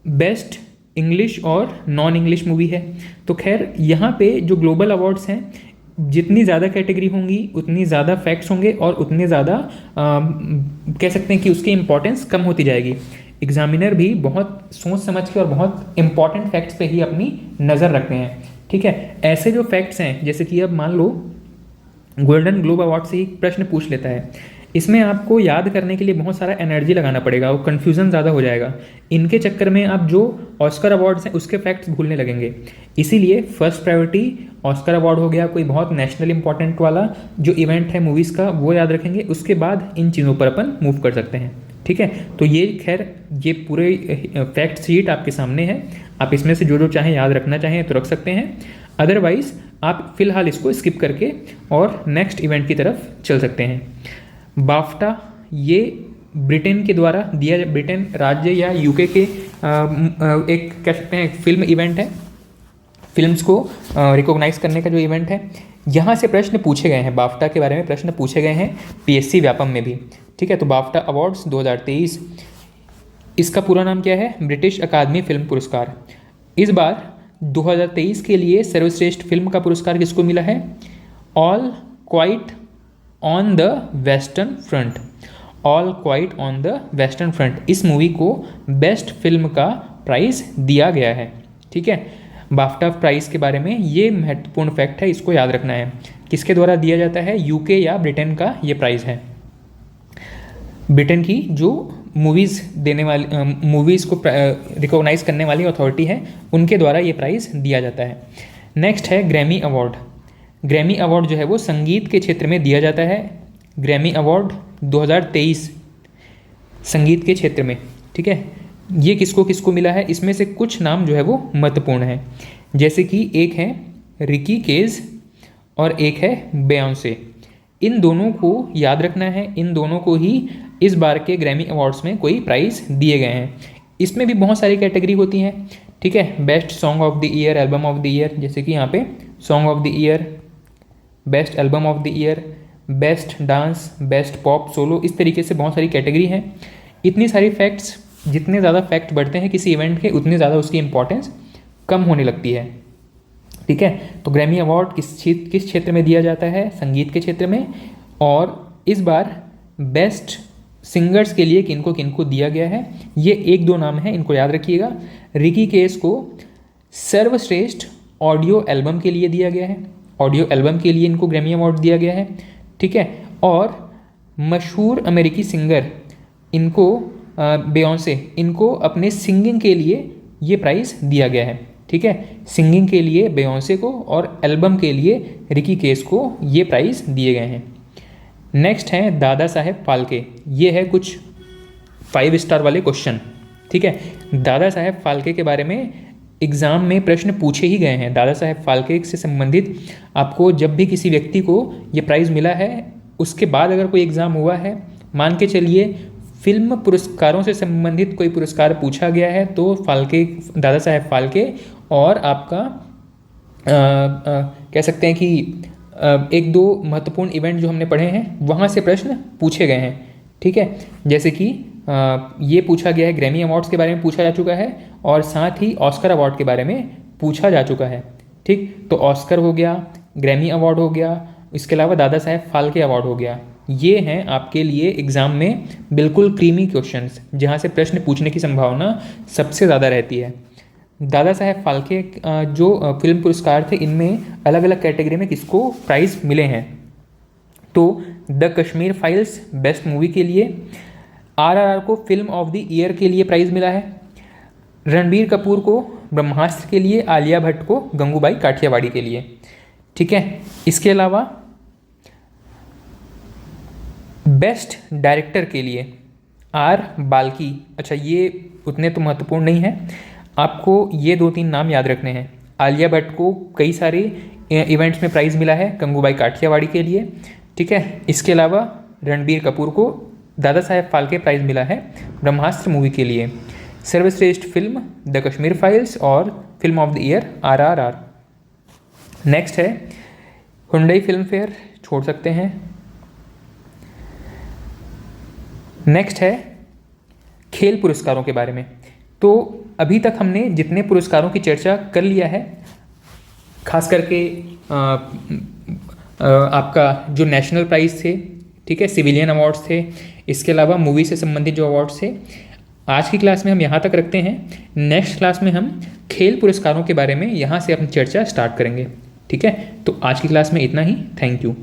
S1: बेस्ट इंग्लिश और नॉन इंग्लिश मूवी है। तो खैर यहाँ पे जो ग्लोबल अवार्ड्स हैं, जितनी ज़्यादा कैटेगरी होंगी उतनी ज़्यादा फैक्ट्स होंगे, और उतने ज़्यादा कह सकते हैं कि उसकी इम्पोर्टेंस कम होती जाएगी। एग्जामिनर भी बहुत सोच समझ के और बहुत इंपॉर्टेंट फैक्ट्स पे ही अपनी नज़र रखते हैं। ठीक है, ऐसे जो फैक्ट्स हैं, जैसे कि अब मान लो गोल्डन ग्लोब अवार्ड से ही प्रश्न पूछ लेता है, इसमें आपको याद करने के लिए बहुत सारा एनर्जी लगाना पड़ेगा, वो कन्फ्यूज़न ज़्यादा हो जाएगा। इनके चक्कर में आप जो ऑस्कर अवार्ड्स हैं उसके फैक्ट्स भूलने लगेंगे। इसीलिए फर्स्ट प्रायोरिटी ऑस्कर अवार्ड हो गया, कोई बहुत नेशनल इंपॉर्टेंट वाला जो इवेंट है मूवीज़ का, वो याद रखेंगे। उसके बाद इन चीज़ों पर अपन मूव कर सकते हैं। ठीक है, तो ये खैर ये पूरे फैक्ट शीट आपके सामने है, आप इसमें से जो चाहें याद रखना चाहें तो रख सकते हैं, अदरवाइज आप फिलहाल इसको स्किप करके और नेक्स्ट इवेंट की तरफ चल सकते हैं। बाफ्टा, ये ब्रिटेन के द्वारा दिया, ब्रिटेन राज्य या यूके के एक कह सकते हैं फिल्म इवेंट है, फिल्म्स को रिकॉग्नाइज करने का जो इवेंट है, यहाँ से प्रश्न पूछे गए हैं, बाफ्टा के बारे में प्रश्न पूछे गए हैं पीएससी व्यापम में भी। ठीक है, तो बाफ्टा अवार्ड्स 2023, इसका पूरा नाम क्या है? ब्रिटिश अकादमी फिल्म पुरस्कार। इस बार 2023 के लिए सर्वश्रेष्ठ फिल्म का पुरस्कार किसको मिला है? All quite on the western front. All quite on the western front, इस मूवी को बेस्ट फिल्म का प्राइज़ दिया गया है। ठीक है, बाफ्टा प्राइज़ के बारे में ये महत्वपूर्ण फैक्ट है, इसको याद रखना है। किसके द्वारा दिया जाता है? यूके या ब्रिटेन का ये प्राइज़ है। ब्रिटेन की जो मूवीज़ देने वाली, मूवीज़ को रिकॉग्नाइज करने वाली अथॉरिटी है, उनके द्वारा ये प्राइज़ दिया जाता है। नेक्स्ट है ग्रैमी अवार्ड। ग्रैमी अवार्ड जो है वो संगीत के क्षेत्र में दिया जाता है। ग्रैमी अवार्ड 2023 संगीत के क्षेत्र में। ठीक है, ये किसको किसको मिला है? इसमें से कुछ नाम जो है वो महत्वपूर्ण है, जैसे कि एक है रिकी केज और एक है बेयोंसे। इन दोनों को याद रखना है, इन दोनों को ही इस बार के ग्रैमी अवार्ड्स में कोई प्राइज़ दिए गए हैं। इसमें भी बहुत सारी कैटेगरी होती हैं। ठीक है, best song of the year, album of the year, जैसे कि यहाँ पे song of the year, best album of the year, best dance, best pop solo, इस तरीके से बहुत सारी कैटेगरी हैं। इतनी सारी फैक्ट्स, जितने ज़्यादा फैक्ट बढ़ते हैं किसी इवेंट के, उतनी ज़्यादा उसकी इंपॉर्टेंस कम होने लगती है। ठीक है, तो ग्रैमी अवार्ड किस क्षेत्र में दिया जाता है? संगीत के क्षेत्र में। और इस बार बेस्ट सिंगर्स के लिए किनको किनको दिया गया है, ये एक दो नाम हैं, इनको याद रखिएगा। रिकी केस को सर्वश्रेष्ठ ऑडियो एल्बम के लिए दिया गया है, ऑडियो एल्बम के लिए इनको ग्रैमी अवार्ड दिया गया है। ठीक है, और मशहूर अमेरिकी सिंगर इनको बेयोंसे, इनको अपने सिंगिंग के लिए ये प्राइज़ दिया गया है। ठीक है, सिंगिंग के लिए बेयोंसे को और एल्बम के लिए रिकी केस को ये प्राइज़ दिए गए हैं। नेक्स्ट है दादा साहेब फाल्के। ये है कुछ 5 स्टार वाले क्वेश्चन। ठीक है, दादा साहेब फाल्के के बारे में एग्ज़ाम में प्रश्न पूछे ही गए हैं। दादा साहेब फाल्के से संबंधित आपको जब भी किसी व्यक्ति को ये प्राइज़ मिला है, उसके बाद अगर कोई एग्ज़ाम हुआ है, मान के चलिए फिल्म पुरस्कारों से संबंधित कोई पुरस्कार पूछा गया है, तो फाल्के, दादा साहेब फाल्के और आपका कह सकते हैं कि एक दो महत्वपूर्ण इवेंट जो हमने पढ़े हैं वहाँ से प्रश्न पूछे गए हैं। ठीक है, जैसे कि ये पूछा गया है, ग्रैमी अवार्ड्स के बारे में पूछा जा चुका है और साथ ही ऑस्कर अवार्ड के बारे में पूछा जा चुका है। ठीक, तो ऑस्कर हो गया, ग्रैमी अवार्ड हो गया, इसके अलावा दादा साहेब फाल्के अवार्ड हो गया। ये हैं आपके लिए एग्ज़ाम में बिल्कुल क्रीमी क्वेश्चंस, जहाँ से प्रश्न पूछने की संभावना सबसे ज़्यादा रहती है। दादा साहेब फाल्के जो फिल्म पुरस्कार थे, इनमें अलग अलग कैटेगरी में किसको प्राइज़ मिले हैं? तो the Kashmir files best movie के लिए, RRR को फिल्म ऑफ द ईयर के लिए प्राइज़ मिला है, रणबीर कपूर को ब्रह्मास्त्र के लिए, आलिया भट्ट को गंगूबाई काठियावाड़ी के लिए। ठीक है, इसके अलावा बेस्ट डायरेक्टर के लिए R बाल्की। अच्छा, ये उतने तो महत्वपूर्ण नहीं है, आपको ये 2-3 नाम याद रखने हैं। आलिया भट्ट को कई सारे इवेंट्स में प्राइज़ मिला है गंगूबाई काठियावाड़ी के लिए। ठीक है, इसके अलावा रणबीर कपूर को दादा साहेब फाल्के प्राइज़ मिला है ब्रह्मास्त्र मूवी के लिए। सर्वश्रेष्ठ फिल्म द कश्मीर फाइल्स और film of the year RRR। Next है हुंडई फिल्म फेयर, छोड़ सकते हैं। नेक्स्ट है खेल पुरस्कारों के बारे में। तो अभी तक हमने जितने पुरस्कारों की चर्चा कर लिया है, खास करके आपका जो नेशनल प्राइज़ थे, ठीक है, सिविलियन अवार्ड्स थे, इसके अलावा मूवी से संबंधित जो अवार्ड्स थे, आज की क्लास में हम यहाँ तक रखते हैं। नेक्स्ट क्लास में हम खेल पुरस्कारों के बारे में यहाँ से अपनी चर्चा स्टार्ट करेंगे। ठीक है, तो आज की क्लास में इतना ही। Thank you.